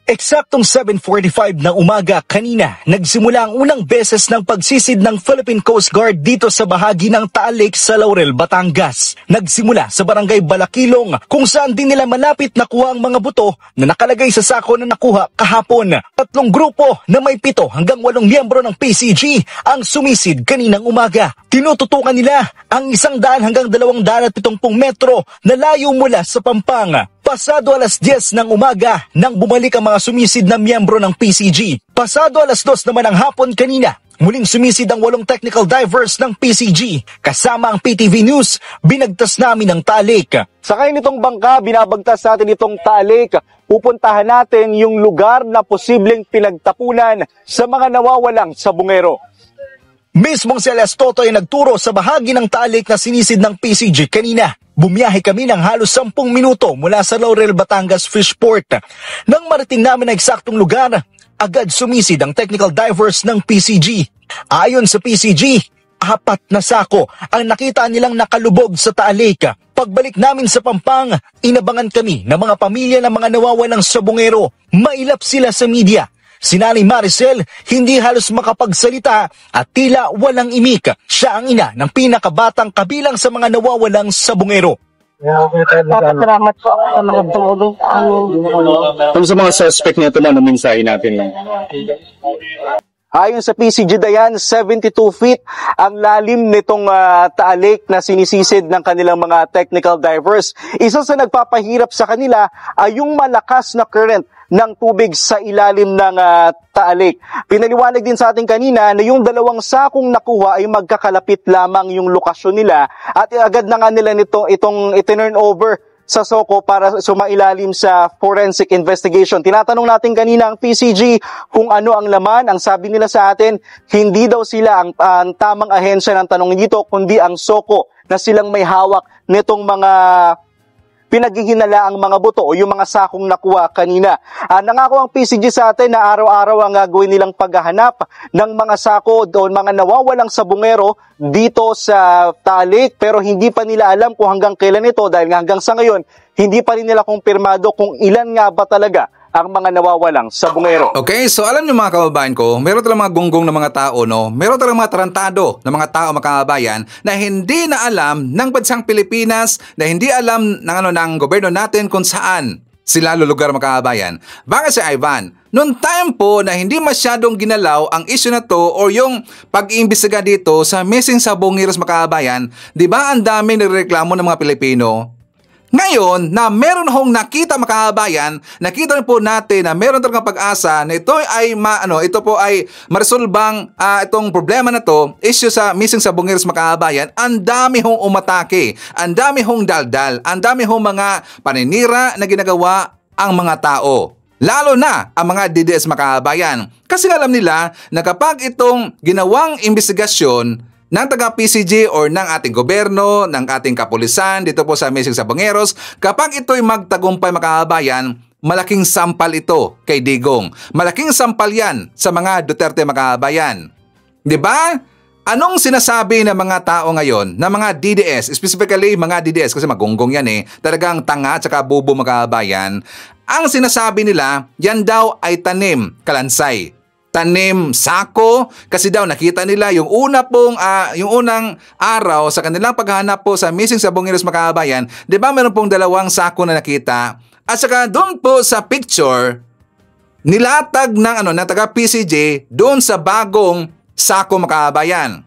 Eksaktong 7:45 ng umaga kanina, nagsimula ang unang beses ng pagsisid ng Philippine Coast Guard dito sa bahagi ng Taal Lake sa Laurel, Batangas. Nagsimula sa barangay Balakilong kung saan din nila malapit nakuha ang mga buto na nakalagay sa sako na nakuha kahapon. 3 grupo na may 7 hanggang 8 miyembro ng PCG ang sumisid kaninang umaga. Tinututukan nila ang 100 hanggang 270 metro na layo mula sa Pampanga. Pasado 10:00 ng umaga nang bumalik ang mga sumisid na miyembro ng PCG. Pasado 2:00 naman ang hapon kanina, muling sumisid ang 8 technical divers ng PCG. Kasama ang PTV News, binagtas namin ang Taal Lake. Sakay nitong bangka, binabagtas natin itong Taal Lake. Pupuntahan natin yung lugar na posibleng pinagtapunan sa mga nawawalang sa Bungero. Mismong si Elias Toto ay nagturo sa bahagi ng Taal Lake na sinisid ng PCG kanina. Bumiyahe kami ng halos 10 minuto mula sa Laurel, Batangas Fishport. Nang marating namin ang eksaktong lugar, agad sumisid ang technical divers ng PCG. Ayon sa PCG, 4 na sako ang nakita nilang nakalubog sa Taal Lake. Pagbalik namin sa Pampang, inabangan kami ng mga pamilya ng mga nawawalang sa Bungero. Mailap sila sa media. Si Nanay Maricel hindi halos makapagsalita at tila walang imik. Siya ang ina ng pinakabatang kabilang sa mga nawawalang sa Bungero. Salamat po sa mga tumulong sa amin. Ano sa mga suspect nito na mensahe natin lang? Ayon sa PCG Dayan, 72 feet ang lalim nitong Taal Lake na sinisisid ng kanilang mga technical divers. Isa sa nagpapahirap sa kanila ay yung malakas na current ng tubig sa ilalim ng Taal Lake. Pinaliwanag din sa ating kanina na yung 2 sakong nakuha ay magkakalapit lamang yung lokasyon nila at agad na nga nila itong itinurn over sa SOCO para sumailalim sa forensic investigation. Tinatanong natin kanina ang PCG kung ano ang laman. Ang sabi nila sa atin, hindi daw sila ang tamang ahensya ng tanong dito, kundi ang SOCO na silang may hawak nitong mga pinaghihinala ang mga boto o yung mga sakong nakuha kanina. Nangako ang PCG sa atin na araw-araw ang gagawin nilang paghahanap ng mga sako o mga nawawalang sabungero dito sa Talik, pero hindi pa nila alam kung hanggang kailan ito dahil hanggang sa ngayon hindi pa rin nila kumpirmado kung ilan nga ba talaga ang mga nawawalang sabungero. Okay, so alam niyo mga kababayan ko, meron talagang mga gunggong na mga tao, no? Meron talagang mga tarantado na mga tao, mga kababayan, na hindi na alam ng bansang Pilipinas, na hindi alam ng gobyerno natin kung saan sila lulugar, mga kababayan. Baka si Ivan, noong time po na hindi masyadong ginalaw ang issue na to or yung pag-iimbestiga dito sa missing sabongeros, mga kababayan, di ba ang daming nireklamo ng mga Pilipino? Ngayon, na meron hong nakita, mga kababayan, nakita rin po natin na meron talagang pag-asa na ito ay ito po ay maresolbang itong problema na to, issue sa missing sabongeros, mga kababayan. Ang dami hong umatake, ang dami hong daldal, ang dami hong mga paninira na ginagawa ang mga tao. Lalo na ang mga DDS, mga kababayan. Kasi alam nila na kapag itong ginawang investigasyon ng taga-PCG or ng ating gobyerno, ng ating kapulisan dito po sa missing sabongeros, kapag ito'y magtagumpay, mga kababayan, malaking sampal ito kay Digong. Malaking sampal yan sa mga Duterte, mga kababayan. Diba? Anong sinasabi ng mga tao ngayon, ng mga DDS, specifically mga DDS, kasi magunggong yan talagang tanga at saka bubo, mga kababayan. Ang sinasabi nila, yan daw ay tanim kalansay. Tanim sako, kasi daw nakita nila yung unang araw sa kanilang paghahanap po sa missing sabongeros, mga kababayan. 'Di ba meron pong dalawang sako na nakita? At saka doon po sa picture nilatag ng taga PCG doon sa bagong sako, mga kababayan.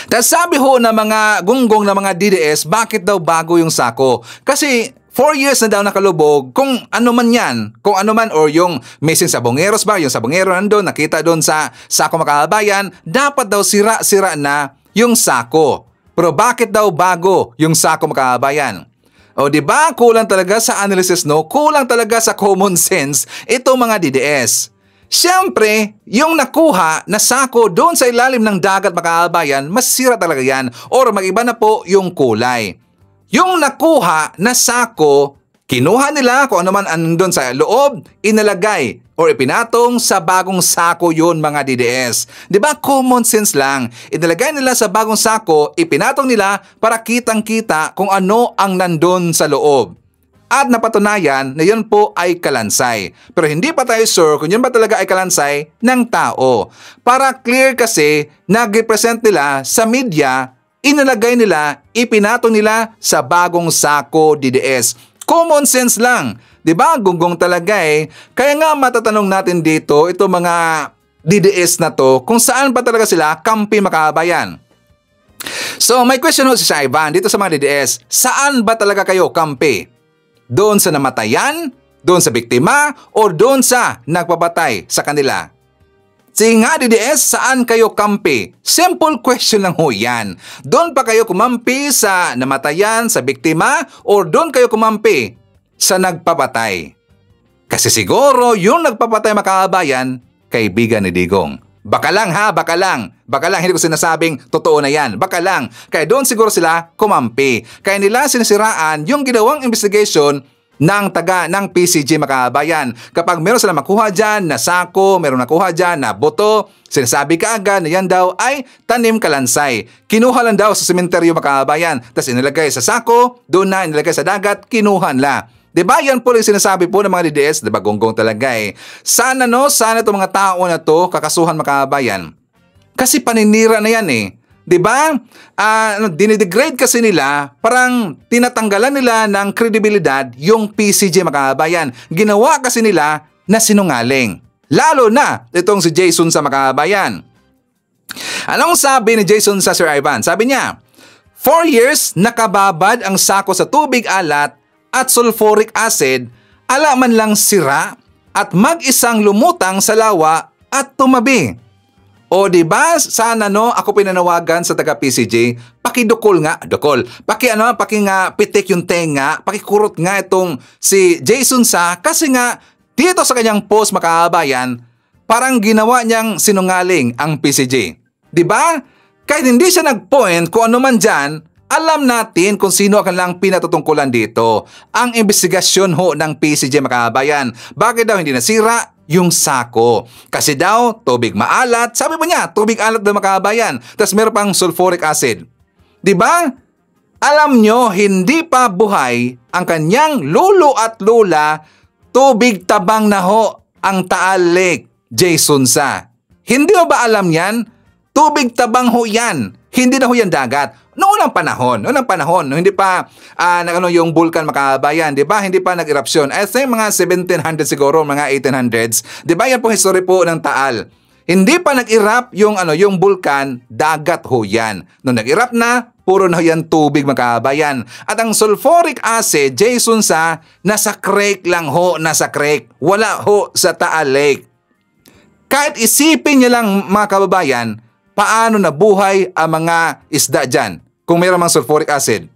Tapos sabi ho ng mga gunggong na mga DDS, bakit daw bago yung sako? Kasi 4 years na daw nakalubog, kung ano man yan, kung ano man, or yung missing sabongeros ba, yung sabongero nandun, nakita doon sa sako, mga kababayan, dapat daw sira-sira na yung sako. Pero bakit daw bago yung sako, mga kababayan? O diba, kulang talaga sa analysis, no? Kulang talaga sa common sense itong mga DDS. Siyempre, yung nakuha na sako doon sa ilalim ng dagat, mga kababayan, masira talaga yan, or mag-iba na po yung kulay. Yung nakuha na sako, kinuha nila kung ano man andun sa loob, inalagay or ipinatong sa bagong sako yun, mga DDS. Diba common sense lang? Inalagay nila sa bagong sako, ipinatong nila para kitang-kita kung ano ang nandun sa loob. At napatunayan na yun po ay kalansay. Pero hindi pa tayo sure kung yun ba talaga ay kalansay ng tao. Para clear kasi, nag-represent nila sa media, inalagay nila, ipinatong nila sa bagong sako, DDS. Common sense lang. Diba? Gunggong talaga Kaya nga matatanong natin dito, ito mga DDS na to, kung saan pa talaga sila kampi, mga kababayan. So, may question ho si Ivan dito sa mga DDS, saan ba talaga kayo kampi? Doon sa namatayan? Doon sa biktima? O doon sa nagpapatay sa kanila? Sige nga, DDS, saan kayo kampi? Simple question lang ho yan. Doon pa kayo kumampi sa namatayan, sa biktima, o doon kayo kumampi sa nagpapatay? Kasi siguro yung nagpapatay, mga kababayan, kaibigan ni Digong. Baka lang ha, baka lang. Baka lang, hindi ko sinasabing totoo na yan. Baka lang. Kaya doon siguro sila kumampi. Kaya nila sinisiraan yung ginawang investigation ng PCG, mga kababayan. Kapag meron sila makuha dyan na sako, meron nakuha dyan na boto, sinasabi ka agad na yan daw ay tanim kalansay. Kinuha lang daw sa sementeryo, mga kababayan. Tapos inilagay sa sako, doon na inilagay sa dagat, kinuha nila. Diba? Yan po yung sinasabi po ng mga DDS. Diba? Gonggong talaga Sana itong mga tao na to kakasuhan, mga kababayan. Kasi paninira na yan Diba? Dinidegrade kasi nila, parang tinatanggalan nila ng kredibilidad yung PCG, mga kababayan. Ginawa kasi nila na sinungaling. Lalo na itong si Jason sa, mga kababayan. Anong sabi ni Jason sa, Sir Ivan? Sabi niya, 4 years nakababad ang sako sa tubig alat at sulfuric acid, ala man lang sira at mag-isang lumutang sa lawa at tumabi. O diba, sana ako pinanawagan sa taga-PCG, pakidukol nga, pitik yung tenga, pakikurot nga itong si Jason sa, kasi nga dito sa kanyang post, mga kababayan, parang ginawa niyang sinungaling ang PCG. Diba? Kahit hindi siya nag-point kung ano man dyan, alam natin kung sino ang kanilang pinatutungkulan dito. Ang investigasyon ho ng PCG mga kababayan. Bakit daw hindi nasira yung sako? Kasi daw, tubig maalat. Sabi mo niya, tubig alat daw mga kababayan. Tapos meron pang sulfuric acid. Diba? Alam nyo, hindi pa buhay ang kanyang lolo at lola, tubig tabang na ho ang Taal Lake, Jason Sa. Hindi mo ba alam yan? Tubig tabang ho yan. Hindi na ho yan dagat. Noong unang panahon, hindi pa yung vulkan mga kababayan, di ba? Hindi pa nag-erupsyon. I think mga 1700 siguro, mga 1800s. Di ba yan pong history po ng Taal? Hindi pa nag-erupt yung vulkan, dagat ho yan. Nung nag-erupt na, puro na ho yan tubig mga kababayan. At ang sulfuric acid, Jason Sa, nasa creek lang ho, nasa creek. Wala ho sa Taal Lake. Kahit isipin niyo lang mga kababayan, paano nabuhay ang mga isda dyan kung mayroon mang sulfuric acid.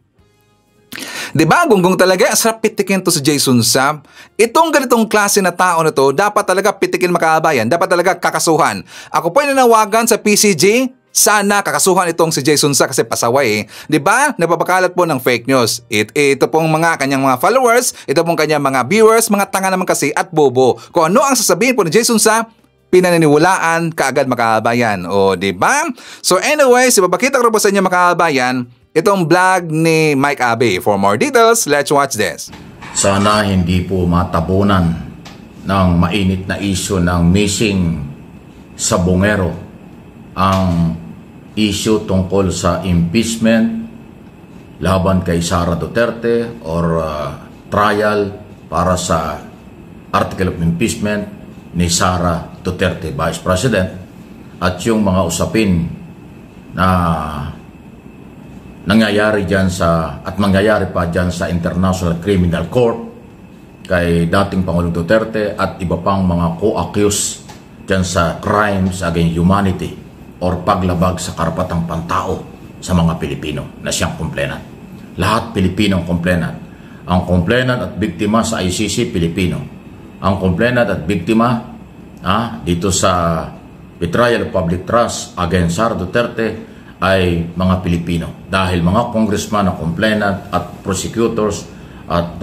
Diba, gunggong talaga, ang sarap pitikin to si Jason Sa. Itong ganitong klase na tao na to, dapat talaga pitikin mga kababayan, dapat talaga kakasuhan. Ako po ay nanawagan sa PCG, sana kakasuhan itong si Jason Sa kasi pasaway eh. Diba, napapakalat po ng fake news. Ito pong mga kanyang mga followers, ito pong kanyang mga viewers, mga tanga naman kasi at bobo. Kung ano ang sasabihin po ni Jason Sa, pinaniniwalaan kaagad mga kababayan. O, diba? So anyways, ipapakita ko po sa inyo mga kababayan itong vlog ni Mike Abe. For more details, let's watch this. Sana hindi po matabunan ng mainit na issue ng missing sa Bungero ang issue tungkol sa impeachment laban kay Sara Duterte or trial para sa article of impeachment ni Sara Duterte, Vice President, at yung mga usapin na nangyayari dyan at mangyayari pa dyan sa International Criminal Court kay dating Pangulong Duterte at iba pang mga co-accused dyan sa crimes against humanity or paglabag sa karapatang pantao sa mga Pilipino na siyang complainant. Lahat Pilipino ang complainant. Ang complainant at biktima sa ICC, Pilipino. Ang complainant at biktima dito sa betrayal of public trust against Sara Duterte ay mga Pilipino. Dahil mga congressman na complainant at prosecutors at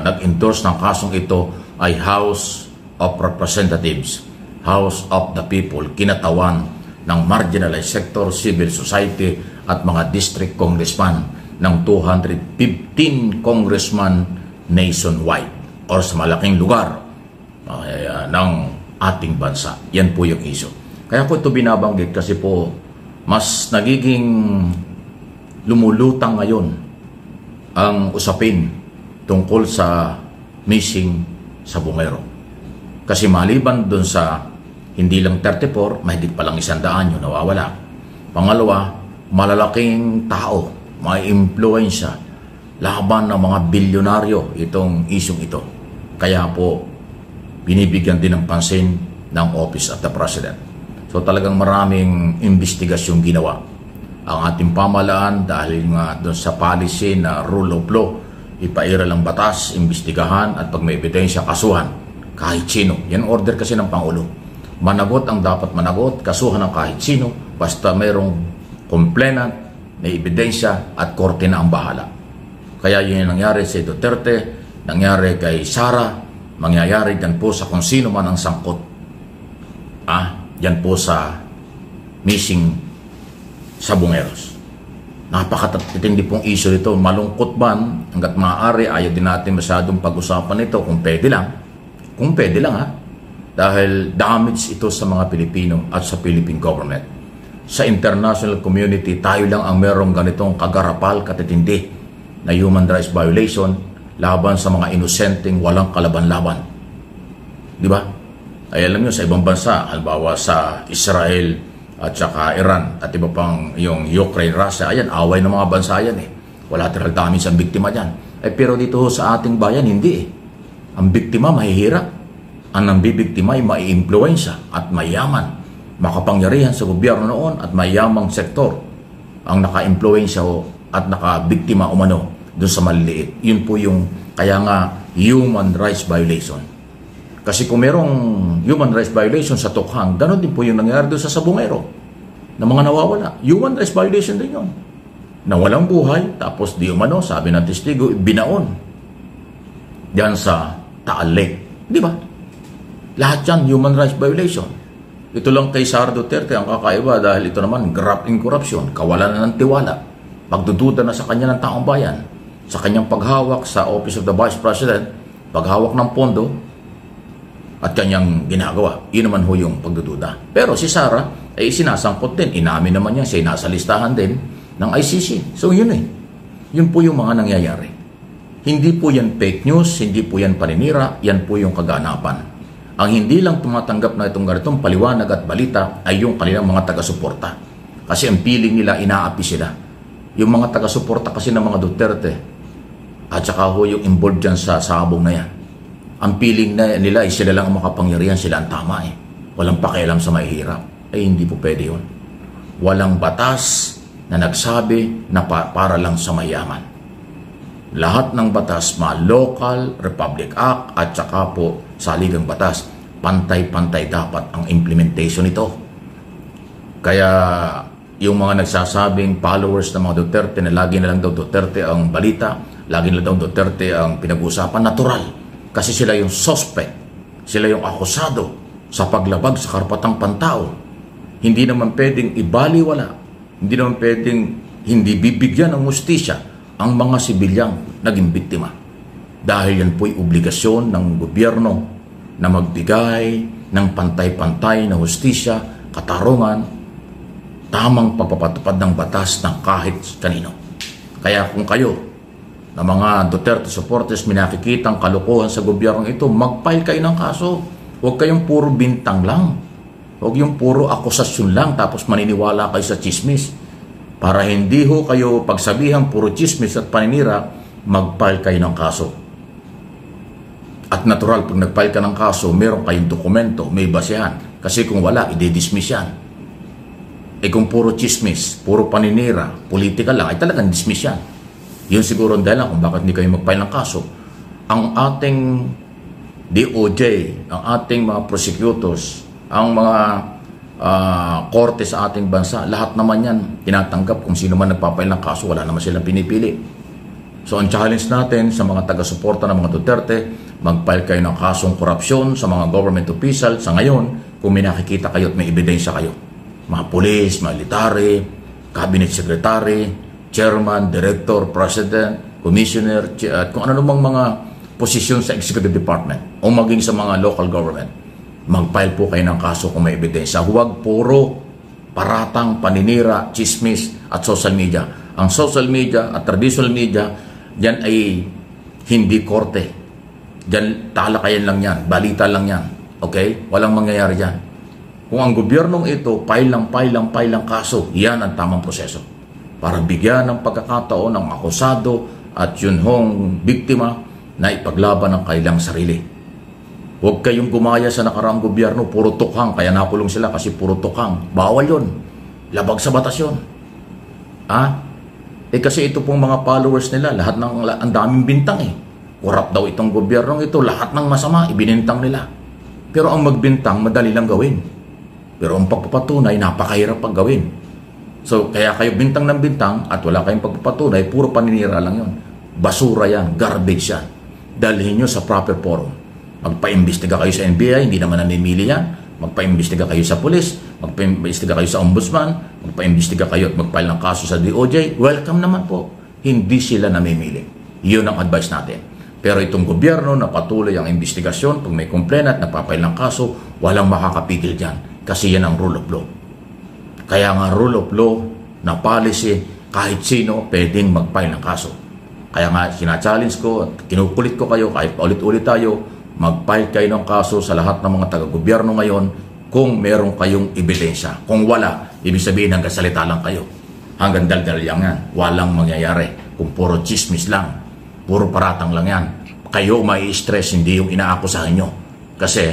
nag-endorse ng kasong ito ay House of Representatives, House of the People, kinatawan ng marginalized sector, civil society at mga district congressman ng 215 congressman nationwide or sa malaking lugar ng ating bansa. Yan po yung issue. Kaya po ito binabanggit kasi po mas nagiging lumulutang ngayon ang usapin tungkol sa missing sa Bungero. Kasi maliban dun sa hindi lang 34, mahigit pa lang 100 yung nawawala. Pangalawa, malalaking tao, may impluensya, laban ng mga bilyonaryo itong isyong ito. Kaya po, binibigyan din ng pansin ng Office of the President. So talagang maraming investigasyong ginawa. Ang ating pamahalaan dahil nga doon sa policy na rule of law, ipairal ang batas, imbestigahan at pag may ebidensya, kasuhan. Kahit sino. Yan order kasi ng Pangulo. Managot ang dapat managot, kasuhan ng kahit sino, basta mayroong complainant, may ebidensya at korte na ang bahala. Kaya yun yung nangyari sa Duterte, nangyari kay Sara, mangyayari dyan po sa kung sino man ang sangkot. Dyan po sa missing sa Bungeros. Napakatindi pong issue nito. Malungkot man, hanggat maaari, ayaw din natin masyadong pag-usapan ito kung pwede lang. Kung pwede lang dahil damage ito sa mga Pilipino at sa Philippine government. Sa international community, tayo lang ang merong ganitong kagarapal, katitindi na human rights violation laban sa mga inosenteng walang kalaban-laban. Di ba? Ay alam nyo, sa ibang bansa, halimbawa sa Israel at saka Iran at iba pang yung Ukraine, Russia, ayan, away ng mga bansa yan Collateral damage ang biktima dyan. Pero dito sa ating bayan, hindi Ang biktima mahihirap. Ang nambibiktima ay mai-impluensya at mayaman. Makapangyarihan sa gobyerno noon at mayamang sektor ang naka-impluensya at naka-biktima umano doon sa maliliit. Yun po yung kaya nga human rights violation. Kasi kung merong human rights violation sa Tukhang, gano'n din po yung nangyari doon sa Bungero na mga nawawala. Human rights violation din yun. na walang buhay, tapos di umano, sabi ng testigo, binaon diyan sa Taal Lake. Di ba? Lahat yan, human rights violation. Ito lang kay Sara Duterte ang kakaiba dahil ito naman, graft in corruption, kawalan na ng tiwala, pagdududa na sa kanya ng taong bayan, sa kanyang paghawak sa Office of the Vice President, paghawak ng pondo, at kanyang ginagawa. Yun naman ho yung pagdududa. Pero si Sara ay sinasangkot din. Inamin naman niya, siya nasa listahan din ng ICC. So yun Yun po yung mga nangyayari. Hindi po yan fake news, hindi po yan paninira, yan po yung kaganapan. Ang hindi lang tumatanggap na itong ganitong paliwanag at balita ay yung kanilang mga taga-suporta. Kasi ang feeling nila, inaapi sila. Yung mga taga-suporta kasi ng mga Duterte at saka ho yung involved dyan sa sabong na yan. Ang feeling na nila ay sila lang ang makapangyarihan, sila ang tama Walang pakialam sa mahihirap. Hindi po pwede yun. Walang batas na nagsabi na para lang sa mayaman. Lahat ng batas, Local Republic Act at saka po saligang batas, pantay-pantay dapat ang implementation nito. Kaya yung mga nagsasabing followers ng mga Duterte na lagi na lang daw Duterte ang balita, lagi na lang daw Duterte ang pinag-uusapan, natural. Kasi sila yung suspect, sila yung akusado sa paglabag sa karapatang pantao. Hindi naman pwedeng ibaliwala, hindi naman pwedeng hindi bibigyan ng hustisya ang mga sibilyang naging biktima. Dahil yan po'y obligasyon ng gobyerno na magbigay ng pantay-pantay na hustisya, katarungan, tamang pagpapatupad ng batas ng kahit kanino. Kaya kung kayo na mga Duterte supporters minakikitang kalokohan sa gobyernong ito, mag-file kayo ng kaso. Huwag kayong puro bintang lang. Huwag yung puro akusasyon lang tapos maniniwala kayo sa chismis. Para hindi ho kayo pagsabihan puro chismis at paninira, mag-file kayo ng kaso. At natural, pag nag-file ka ng kaso, meron kayong dokumento, may basehan. Kasi kung wala, i-dismiss yan. Kung puro chismis, puro paninira, politika lang, ay talagang dismiss yan. Yun siguro ang dahilan kung bakit hindi kayo mag-file ng kaso. Ang ating DOJ, ang ating mga prosecutors, ang mga korte sa ating bansa, lahat naman yan tinatanggap kung sino man nagpapail ng kaso, wala naman silang pinipili. So ang challenge natin sa mga taga-suporta ng mga Duterte, mag-file kayo ng kasong korupsyon sa mga government official sa ngayon kung may nakikita kayo at may ebidensya kayo. Mga pulis, military, cabinet secretary, chairman, director, president, commissioner, at kung ano namang mga posisyon sa executive department o maging sa mga local government. Mag-file po kayo ng kaso kung may ebidensya. Huwag puro paratang, paninira, chismis at social media. Ang social media at traditional media, yan ay hindi korte. Yan, talakayan lang yan, balita lang yan. Okay? Walang mangyayari yan. Kung ang gobyernong ito, file lang kaso, yan ang tamang proseso. Para bigyan ng pagkakataon ng akusado at yun hong biktima na ipaglaban ng kailang sarili. Huwag kayong gumaya sa nakaraang gobyerno, puro tukhang, kaya nakulong sila kasi puro tukhang. Bawal yun. Labag sa batas yun. Kasi ito pong mga followers nila, lahat ng ang daming bintang Corrupt daw itong gobyernong ito, lahat ng masama, ibinintang nila. Pero ang magbintang, madali lang gawin. Pero ang pagpapatunay, napakahirap pag gawin. So, kaya kayo bintang ng bintang at wala kayong pagpapatunay, puro paninira lang yun. Basura yan, garbage yan. Dalhin nyo sa proper forum. Magpa-imbestiga kayo sa NBI, hindi naman namimili yan. Magpa-imbestiga kayo sa pulis, magpa-imbestiga kayo sa ombudsman, magpa-imbestiga kayo at mag-file ng kaso sa DOJ. Welcome naman po. Hindi sila namimili. Yun ang advice natin. Pero itong gobyerno na patuloy ang investigasyon, pag may complainant, napapile ng kaso, walang makakapigil dyan. Kasi yan ang rule of law. Kaya nga rule of law na policy, kahit sino pwedeng mag-file ng kaso. Kaya nga sina-challenge ko at kinukulit ko kayo, kahit paulit-ulit tayo, mag-file kayo ng kaso sa lahat ng mga taga-gobyerno ngayon kung meron kayong ebidensya. Kung wala, ibig sabihin hanggang salita lang kayo. Hanggang daldal yan. Walang mangyayari. Kung puro chismis lang, puro paratang lang yan. Kayo mai-stress, hindi yung inaakusahan nyo. Kasi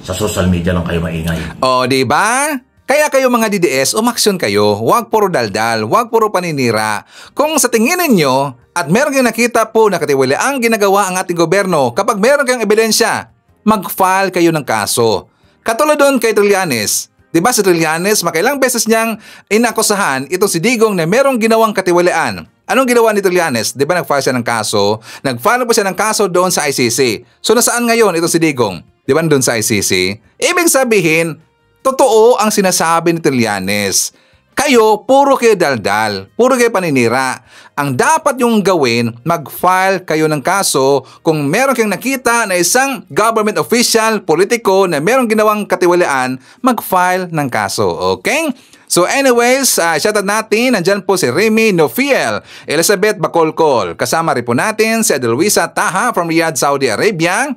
sa social media lang kayo maingay. O, diba? Kaya kayo mga DDS, umaksyon kayo. Huwag puro daldal, huwag puro paninira. Kung sa tingin ninyo at meron kayong nakita po na katiwala ang ginagawa ang ating gobyerno, kapag meron kayong ebidensya, mag-file kayo ng kaso. Katulad doon kay Trillanes, Diba si Trillanes, makailang beses niyang inakusahan itong si Digong na merong ginawang katiwalian. Anong ginawa ni Trillanes? Diba nag-file siya ng kaso? Nag-file pa siya ng kaso doon sa ICC. So nasaan ngayon itong si Digong? Diba doon sa ICC? Ibig sabihin, totoo ang sinasabi ni Trillanes. Kayo, puro kayo daldal, puro kayo paninira. Ang dapat yung gawin, mag-file kayo ng kaso kung meron kayong nakita na isang government official, politiko na meron ginawang katiwalian, mag-file ng kaso, okay? So anyways, shoutout natin, nandyan po si Remy Nofiel, Elizabeth Bacolcol, kasama rin po natin si Adelwisa Taha from Riyadh, Saudi Arabia.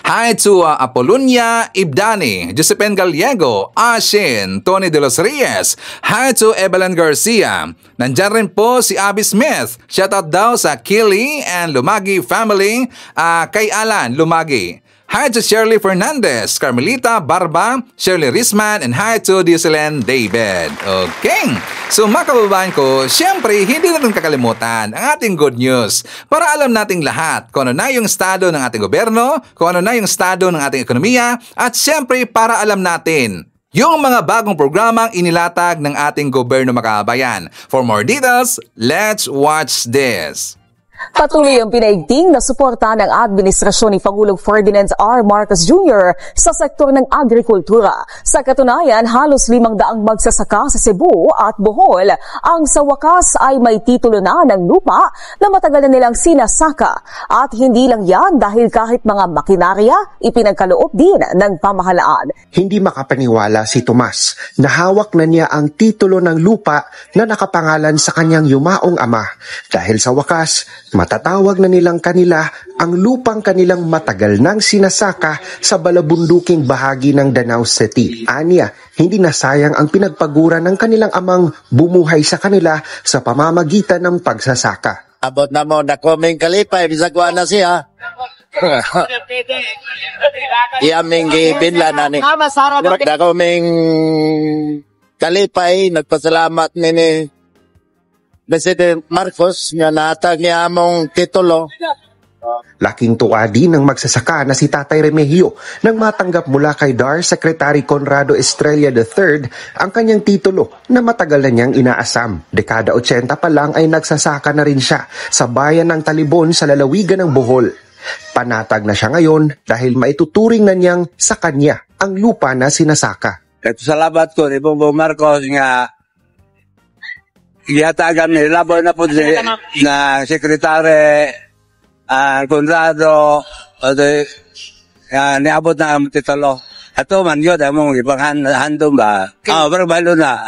Hi to Apolonia Ibdani, Josephine Gallego, Ashin, Tony De Los Reyes. Hi to Evelyn Garcia. Nandyan rin po si Abby Smith. Shoutout daw sa Kili and Lumagi family, kay Alan Lumagi. Hi to Shirley Fernandez, Carmelita Barba, Shirley Risman, and hi to Dioselene David. Okay. So mga kababayan ko, syempre hindi natin kakalimutan ang ating good news para alam nating lahat kung ano na yung estado ng ating gobyerno, kung ano na yung estado ng ating ekonomiya, at syempre para alam natin yung mga bagong programang inilatag ng ating gobyerno mga kababayan. For more details, let's watch this. Patuloy ang pinaigting na suporta ng administrasyon ni Pangulong Ferdinand R. Marcos Jr. sa sektor ng agrikultura. Sa katunayan, halos 500 magsasaka sa Cebu at Bohol ang sa wakas ay may titulo na ng lupa na matagal na nilang sinasaka. At hindi lang yan dahil kahit mga makinarya, ipinagkaloob din ng pamahalaan. Hindi makapaniwala si Tomas na hawak na niya ang titulo ng lupa na nakapangalan sa kanyang yumaong ama. Dahil sa wakas, matatawag na nilang kanila ang lupang kanilang matagal nang sinasaka sa balabunduking bahagi ng Danau City. Aniya, hindi na sayang ang pinagpagura ng kanilang amang bumuhay sa kanila sa pamamagitan ng pagsasaka. Abot na mo na komeng kalipay, bisagwa na siya. Iyaming gibinla na ni. Na komeng kalipay, nagpasalamat ni President Marcos nga natag niya among titulo. Laking tuwa din ng magsasaka na si Tatay Remigio nang matanggap mula kay DAR Secretary Conrado Estrella III ang kanyang titulo na matagal na niyang inaasam. Dekada 80 pa lang ay nagsasaka na rin siya sa bayan ng Talibon sa lalawigan ng Bohol. Panatag na siya ngayon dahil maituturing na niyang sa kanya ang lupa na sinasaka. At salamat ko ni Bongbong Marcos nga giyatagan ni Laboy na po na Secretary Conrado niabot na ang titulo. Ato man yun, among ibang handong ba? Pero balo na.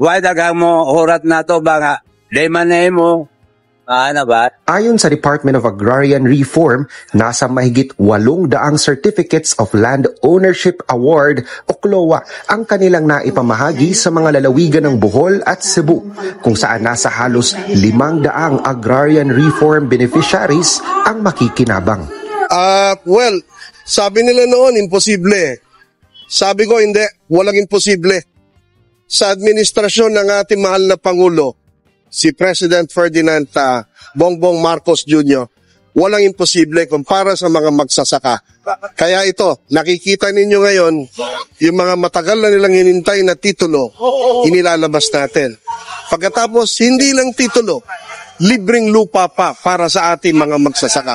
Why dagang mo hurat na to ba nga? Di man na mo. Ano ba? Ayon sa Department of Agrarian Reform, nasa mahigit 800 certificates of land ownership award o CLOA ang kanilang naipamahagi sa mga lalawigan ng Bohol at Cebu, kung saan nasa halos 500 agrarian reform beneficiaries ang makikinabang. Well, sabi nila noon, imposible. Sabi ko, hindi, walang imposible. Sa administrasyon ng ating mahal na Pangulo, si President Ferdinand Bongbong Marcos Jr., walang imposible kumpara sa mga magsasaka. Kaya ito, nakikita ninyo ngayon, yung mga matagal na nilang hinintay na titulo, inilalabas natin. Pagkatapos, hindi lang titulo, libreng lupa pa para sa ating mga magsasaka.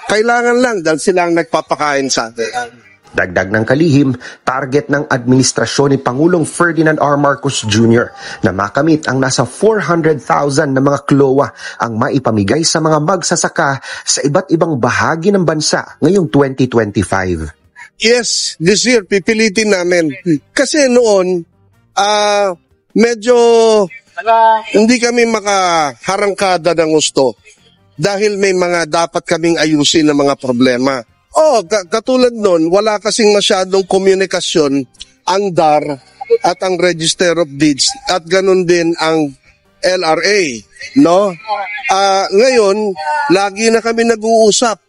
Kailangan lang dahil sila ang nagpapakain sa atin. Dagdag ng kalihim, target ng administrasyon ni Pangulong Ferdinand R. Marcos Jr. na makamit ang nasa 400,000 na mga CLOA ang maipamigay sa mga magsasaka sa iba't ibang bahagi ng bansa ngayong 2025. Yes, this year pipilitin namin. Kasi noon, medyo hindi kami makaharangkada ng gusto dahil may mga dapat kaming ayusin na mga problema. Katulad nun, wala kasing masyadong komunikasyon ang DAR at ang Register of Deeds at ganun din ang LRA, no? Ngayon, lagi na kami nag-uusap.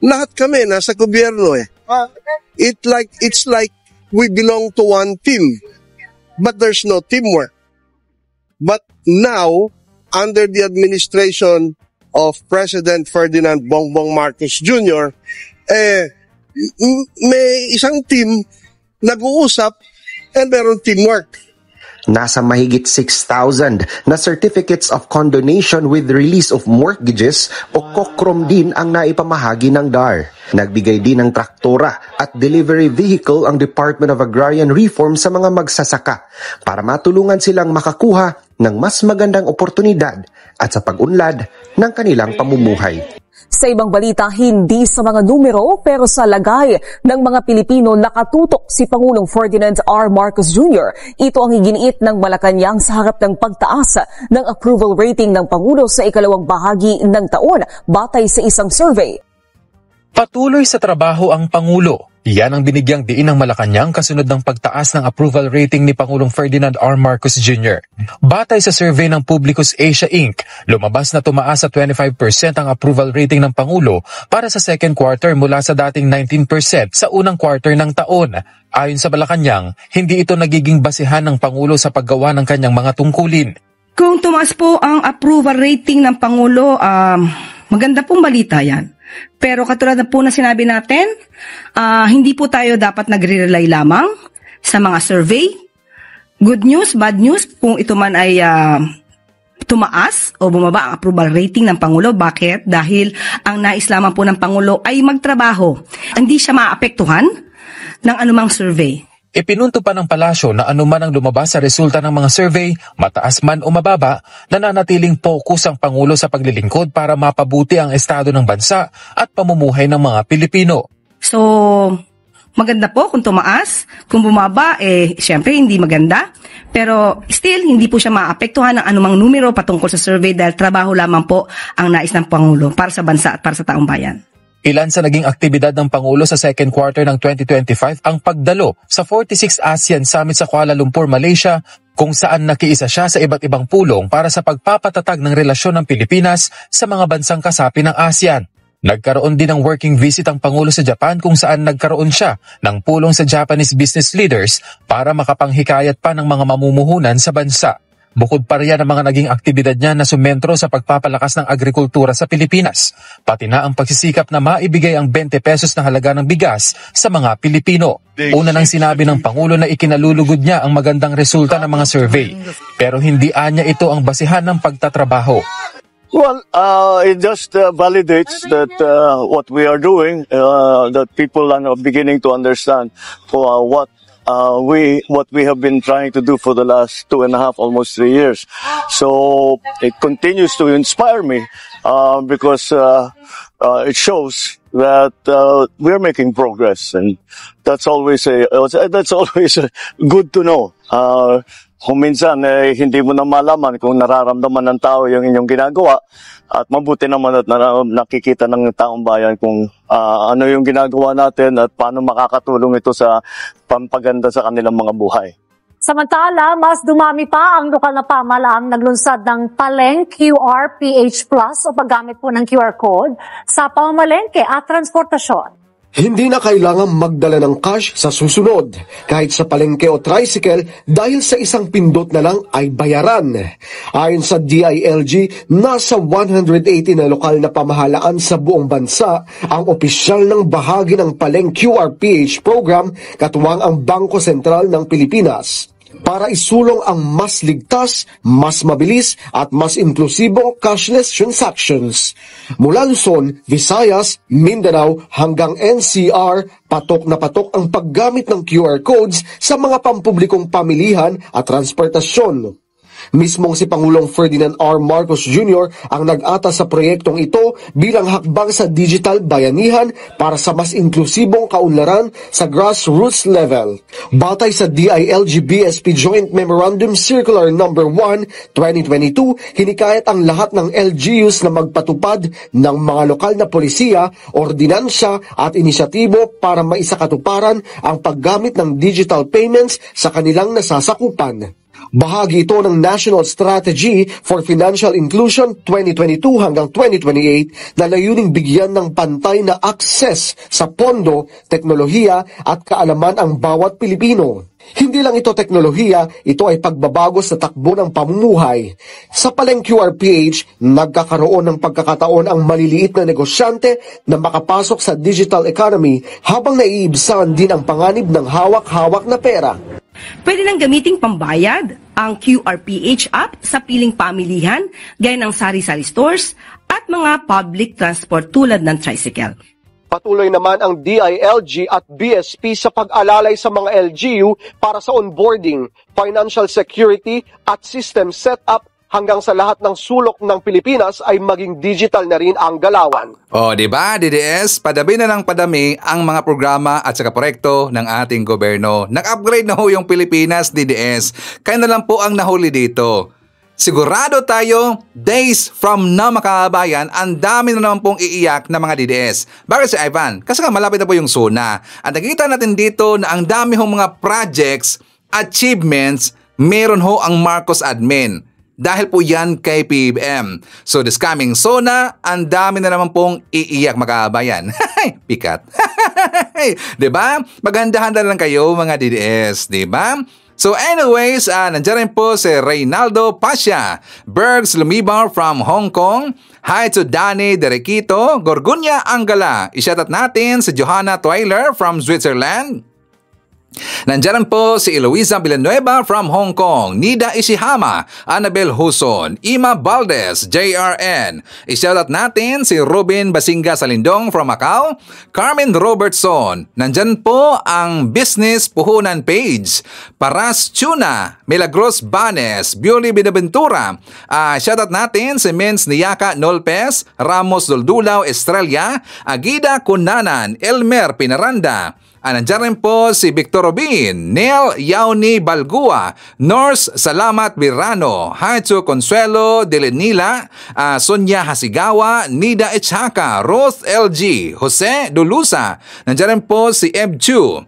Lahat kami nasa gobyerno eh. It's like we belong to one team, but there's no teamwork. But now, under the administration of President Ferdinand Bongbong Marcos Jr., may isang team nag-uusap, and meron teamwork. Nasa mahigit 6,000 na Certificates of Condonation with Release of Mortgages o COCROM din ang naipamahagi ng DAR. Nagbigay din ng traktora at delivery vehicle ang Department of Agrarian Reform sa mga magsasaka para matulungan silang makakuha ng mas magandang oportunidad at sa pag-unlad ng kanilang pamumuhay. Sa ibang balita, hindi sa mga numero pero sa lagay ng mga Pilipino nakatutok si Pangulong Ferdinand R. Marcos Jr. Ito ang iginiit ng Malacanang sa harap ng pagtaas ng approval rating ng Pangulo sa ikalawang bahagi ng taon batay sa isang survey. Patuloy sa trabaho ang Pangulo. Yan ang binigyang diin ng Malacanang kasunod ng pagtaas ng approval rating ni Pangulong Ferdinand R. Marcos Jr. Batay sa survey ng Publicus Asia Inc., lumabas na tumaas sa 25% ang approval rating ng Pangulo para sa second quarter mula sa dating 19% sa unang quarter ng taon. Ayon sa Malacanang, hindi ito nagiging basihan ng Pangulo sa paggawa ng kanyang mga tungkulin. Kung tumaas po ang approval rating ng Pangulo, maganda pong balita yan. Pero katulad na po na sinabi natin, hindi po tayo dapat nagre-rely lamang sa mga survey. Good news, bad news, kung ito man ay tumaas o bumaba ang approval rating ng Pangulo. Bakit? Dahil ang nais lamang po ng Pangulo ay magtrabaho. Hindi siya maapektuhan ng anumang survey. Ipinunto pa ng palasyo na anuman ang lumabas sa resulta ng mga survey, mataas man o mababa, nananatiling focus ang Pangulo sa paglilingkod para mapabuti ang estado ng bansa at pamumuhay ng mga Pilipino. So, maganda po kung tumaas. Kung bumaba, syempre hindi maganda. Pero still, hindi po siya maapektuhan ng anumang numero patungkol sa survey dahil trabaho lamang po ang nais ng Pangulo para sa bansa at para sa taong bayan. Ilan sa naging aktibidad ng Pangulo sa second quarter ng 2025 ang pagdalo sa 46 ASEAN Summit sa Kuala Lumpur, Malaysia, kung saan nakiisa siya sa iba't ibang pulong para sa pagpapatatag ng relasyon ng Pilipinas sa mga bansang kasapi ng ASEAN. Nagkaroon din ng working visit ang Pangulo sa Japan kung saan nagkaroon siya ng pulong sa Japanese business leaders para makapanghikayat pa ng mga mamumuhunan sa bansa. Bukod pa riyan ang mga naging aktibidad niya na sumentro sa pagpapalakas ng agrikultura sa Pilipinas, pati na ang pagsisikap na maibigay ang 20 pesos na halaga ng bigas sa mga Pilipino. Una nang sinabi ng Pangulo na ikinalulugod niya ang magandang resulta ng mga survey, pero hindi anya ito ang basihan ng pagtatrabaho. Well, it just validates that what we are doing, that people are beginning to understand what we have been trying to do for the last 2.5, almost 3 years. So it continues to inspire me because it shows that we're making progress, and that's always good to know. Kung minsan hindi mo na malaman kung nararamdaman ng tao yung inyong ginagawa, at mabuti naman at nakikita ng taong bayan kung ano yung ginagawa natin at paano makakatulong ito sa pampaganda sa kanilang mga buhay. Samantala, mas dumami pa ang lokal na pamahalaang naglunsad ng Paleng QR PH Plus o paggamit po ng QR code sa pamamalengke at transportasyon. Hindi na kailangang magdala ng cash sa susunod, kahit sa palengke o tricycle dahil sa isang pindot na lang ay bayaran. Ayon sa DILG, nasa 180 na lokal na pamahalaan sa buong bansa ang opisyal ng bahagi ng Paleng QR PH program katuwang ang Bangko Sentral ng Pilipinas, para isulong ang mas ligtas, mas mabilis at mas inklusibong cashless transactions. Mula Luzon, Visayas, Mindanao hanggang NCR, patok na patok ang paggamit ng QR codes sa mga pampublikong pamilihan at transportasyon. Mismong si Pangulong Ferdinand R. Marcos Jr. ang nag-atas sa proyektong ito bilang hakbang sa digital bayanihan para sa mas inklusibong kaunlaran sa grassroots level. Batay sa DILG-BSP Joint Memorandum Circular No. 1, 2022, hinikayat ang lahat ng LGUs na magpatupad ng mga lokal na polisiya, ordinansya at inisyatibo para maisakatuparan ang paggamit ng digital payments sa kanilang nasasakupan. Bahagi ito ng National Strategy for Financial Inclusion 2022 hanggang 2028 na layuning bigyan ng pantay na akses sa pondo, teknolohiya at kaalaman ang bawat Pilipino. Hindi lang ito teknolohiya, ito ay pagbabago sa takbo ng pamumuhay. Sa Paleng QRPH, nagkakaroon ng pagkakataon ang maliliit na negosyante na makapasok sa digital economy habang naiibsan din ang panganib ng hawak-hawak na pera. Pwede nang gamiting pambayad ang QRPH app sa piling pamilihan gaya ng sari-sari stores at mga public transport tulad ng tricycle. Patuloy naman ang DILG at BSP sa pag-alalay sa mga LGU para sa onboarding, financial security at system setup hanggang sa lahat ng sulok ng Pilipinas ay maging digital na rin ang galawan. O, di ba, DDS? Padami na ng padami ang mga programa at saka proyekto ng ating gobyerno. Nag-upgrade na ho yung Pilipinas, DDS. Kaya na lang po ang nahuli dito. Sigurado tayo, days from now makabayan, ang dami na naman pong iiyak na mga DDS. Bakit si Ivan? Kasi nga malapit na po yung SONA. At nakikita natin dito na ang dami hong mga projects, achievements, meron ho ang Marcos admin. Dahil po yan kay PBM. So this coming SONA, ang dami na naman pong iiyak makabayan. Pikat. Diba? Maghanda-handa lang kayo mga DDS. Diba? So anyways, nandiyan rin po si Reynaldo Pasha, Bergs Lumibar from Hong Kong. Hi to Danny Derequito, Gorgunya Angala. I-shoutout natin si Johanna Twyler from Switzerland. Nandiyan po si Eloisa Villanueva from Hong Kong, Nida Ishihama, Annabel Huson, Ima Valdez, JRN. I-shoutout natin si Ruben Basinga Salindong from Macau, Carmen Robertson. Nandiyan po ang Business Puhunan page, Paras Tuna, Milagros Banes, Bioli Binaventura. Shoutout natin si Mens Niyaka Nolpes, Ramos Duldulaw Estrella, Agida Kunanan, Elmer Pinaranda. Nandiyan rin po si Victor Robin, Neil Yauni Balgua, Norse Salamat Birano, Haitsu Consuelo Delenila, Sonia Hasigawa, Nida Echaka, Roth LG, Jose Dulusa. Nandiyan rin po si Ebchu,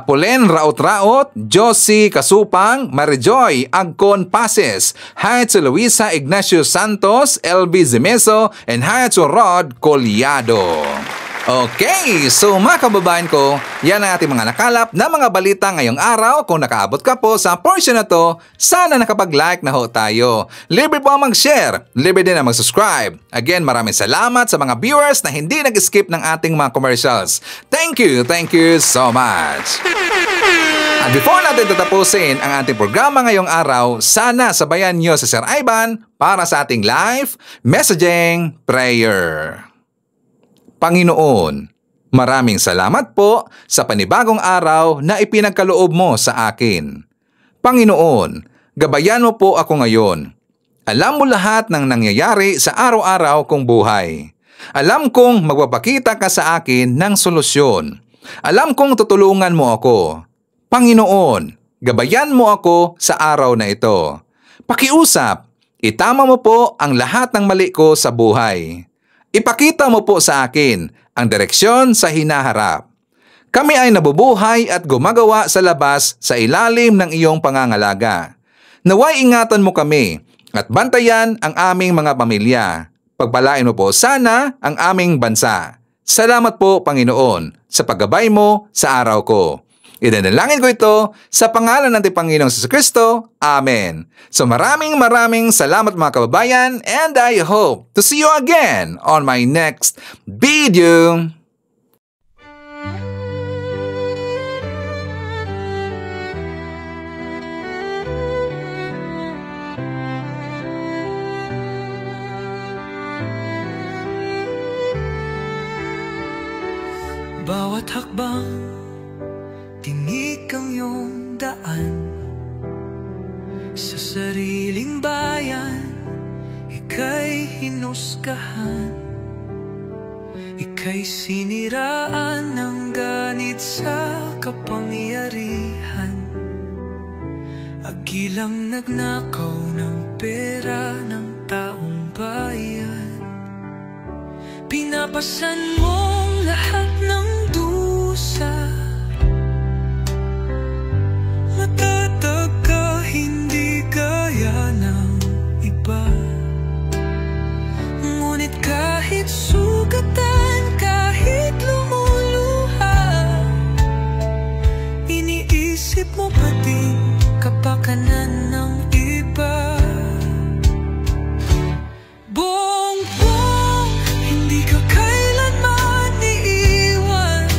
Polen Raot-Raot, Josie Kasupang, Marijoy Agcon Pases, Haitsu Luisa Ignacio Santos, LB Zemeso, and Haitsu Rod Collado. Okay, so mga kababayan ko, yan ang ating mga nakalap na mga balita ngayong araw. Kung nakaabot ka po sa portion na to, sana nakapag-like na ho tayo. Libre po ang mag-share, libre din ang mag-subscribe. Again, maraming salamat sa mga viewers na hindi nag-skip ng ating mga commercials. Thank you so much. At before natin tatapusin ang ating programa ngayong araw, sana sabayan nyo si Sir Ivan para sa ating live messaging prayer. Panginoon, maraming salamat po sa panibagong araw na ipinagkaloob mo sa akin. Panginoon, gabayan mo po ako ngayon. Alam mo lahat ng nangyayari sa araw-araw kong buhay. Alam kong magpapakita ka sa akin ng solusyon. Alam kong tutulungan mo ako. Panginoon, gabayan mo ako sa araw na ito. Pakiusap, itama mo po ang lahat ng mali ko sa buhay. Ipakita mo po sa akin ang direksyon sa hinaharap. Kami ay nabubuhay at gumagawa sa labas sa ilalim ng iyong pangangalaga. Naway ingatan mo kami at bantayan ang aming mga pamilya. Pagpalain mo po sana ang aming bansa. Salamat po, Panginoon, sa paggabay mo sa araw ko. Idinalangin ko ito sa pangalan ng Panginoong Jesucristo. Amen. So maraming salamat mga kababayan, and I hope to see you again on my next video. Bawat hakbang tinik ang iyong daan sa sariling bayan, ika'y hinusgahan, ika'y siniraan ng ganit sa kapangyarihan, agilang nagnakaw ng pera ng taong bayan. Pinapasan mong lahat ng dusa, matatag ka, hindi kapakanan ng iba. Bongbong, hindi ka kailanman iiwan.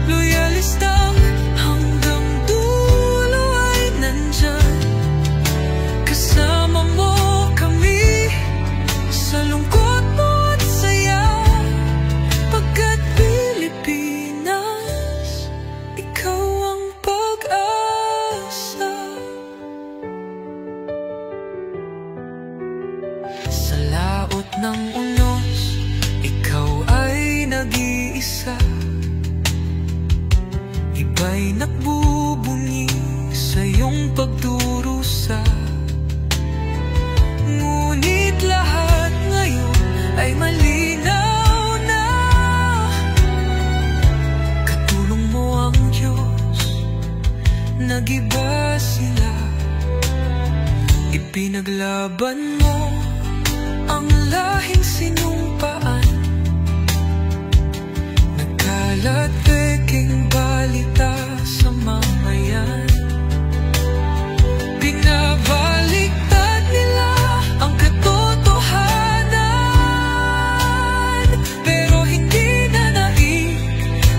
Loyalistang hanggang dulo ay nandyan. Kasama mo kami sa lungkot mo at saya. Pagkat Pilipinas, ikaw ang pag-asa. Sa laot ng unos, ikaw ay nag-iisa. Iba'y nagbubunyi sa iyong pagdurusa. Ngunit lahat ngayon ay malinaw na. Katulong mo ang Diyos, nag-iba sila. Ipinaglaban mo ang lahing sinumpaan. Nagkalat peking balita sa mamayan. Binabaliktad nila ang katotohanan, pero hindi na naig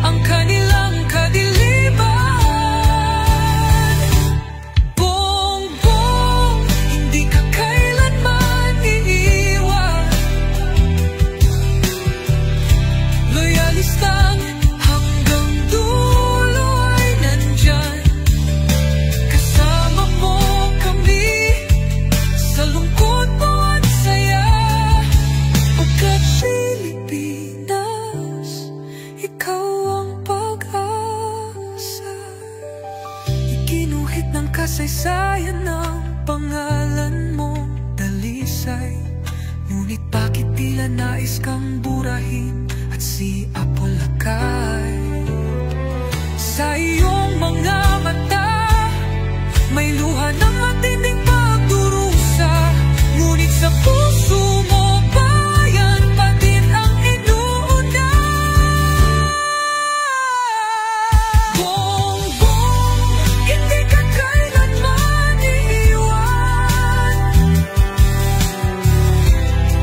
ang kanilang kadiliman. Bongbong, hindi ka kailanman iiwan. Loyalistang hanggang dulo ay nandyan. Kasama mo kami sa lungkot mo at saya. Pagkat Pilipinas, ikaw ang pag-asa. Iginuhit ng kasaysayan ng pangalan mo, dalisay. Ngunit bakit tila nais kang burahin at siapolakay? Sa iyong mga mata, may luha ng matinding pagdurusa. Ngunit sa puso mo, bayan pa din ang inuuna. Bongbong, hindi ka kailanman iiwan.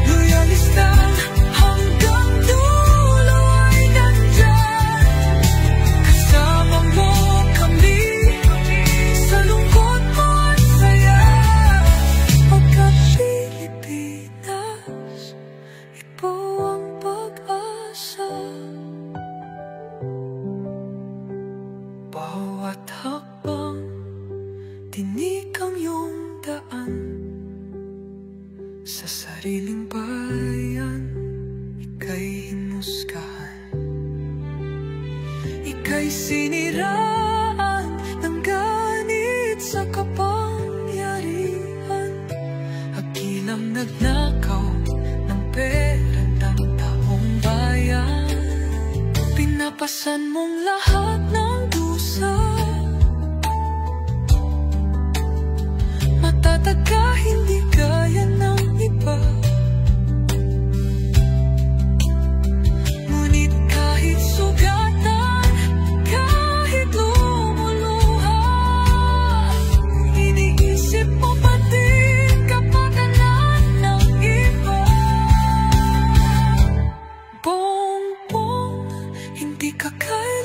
Loyalistang hanggang dulo ay nandyan. Kasama mo kami sa lungkot mo at saya. Pagkat Pilipinas, ikaw ang pag-asa. Bawat hakbang, tinik ang iyong daan. Sa sariling bayan, ika'y hinusgahan. Ika'y siniraan ng ganit sa kapangyarihan. Hagilang nagnakaw ng pera ng taong bayan. Pinapasan mong lahat ng dusa. Matatag ka, hindi gaya ng iba. Ngunit kahit sugatan, kahit lumuluha, iniisip mo pa din kapakanan ng iba. Bongbong, hindi ka kaya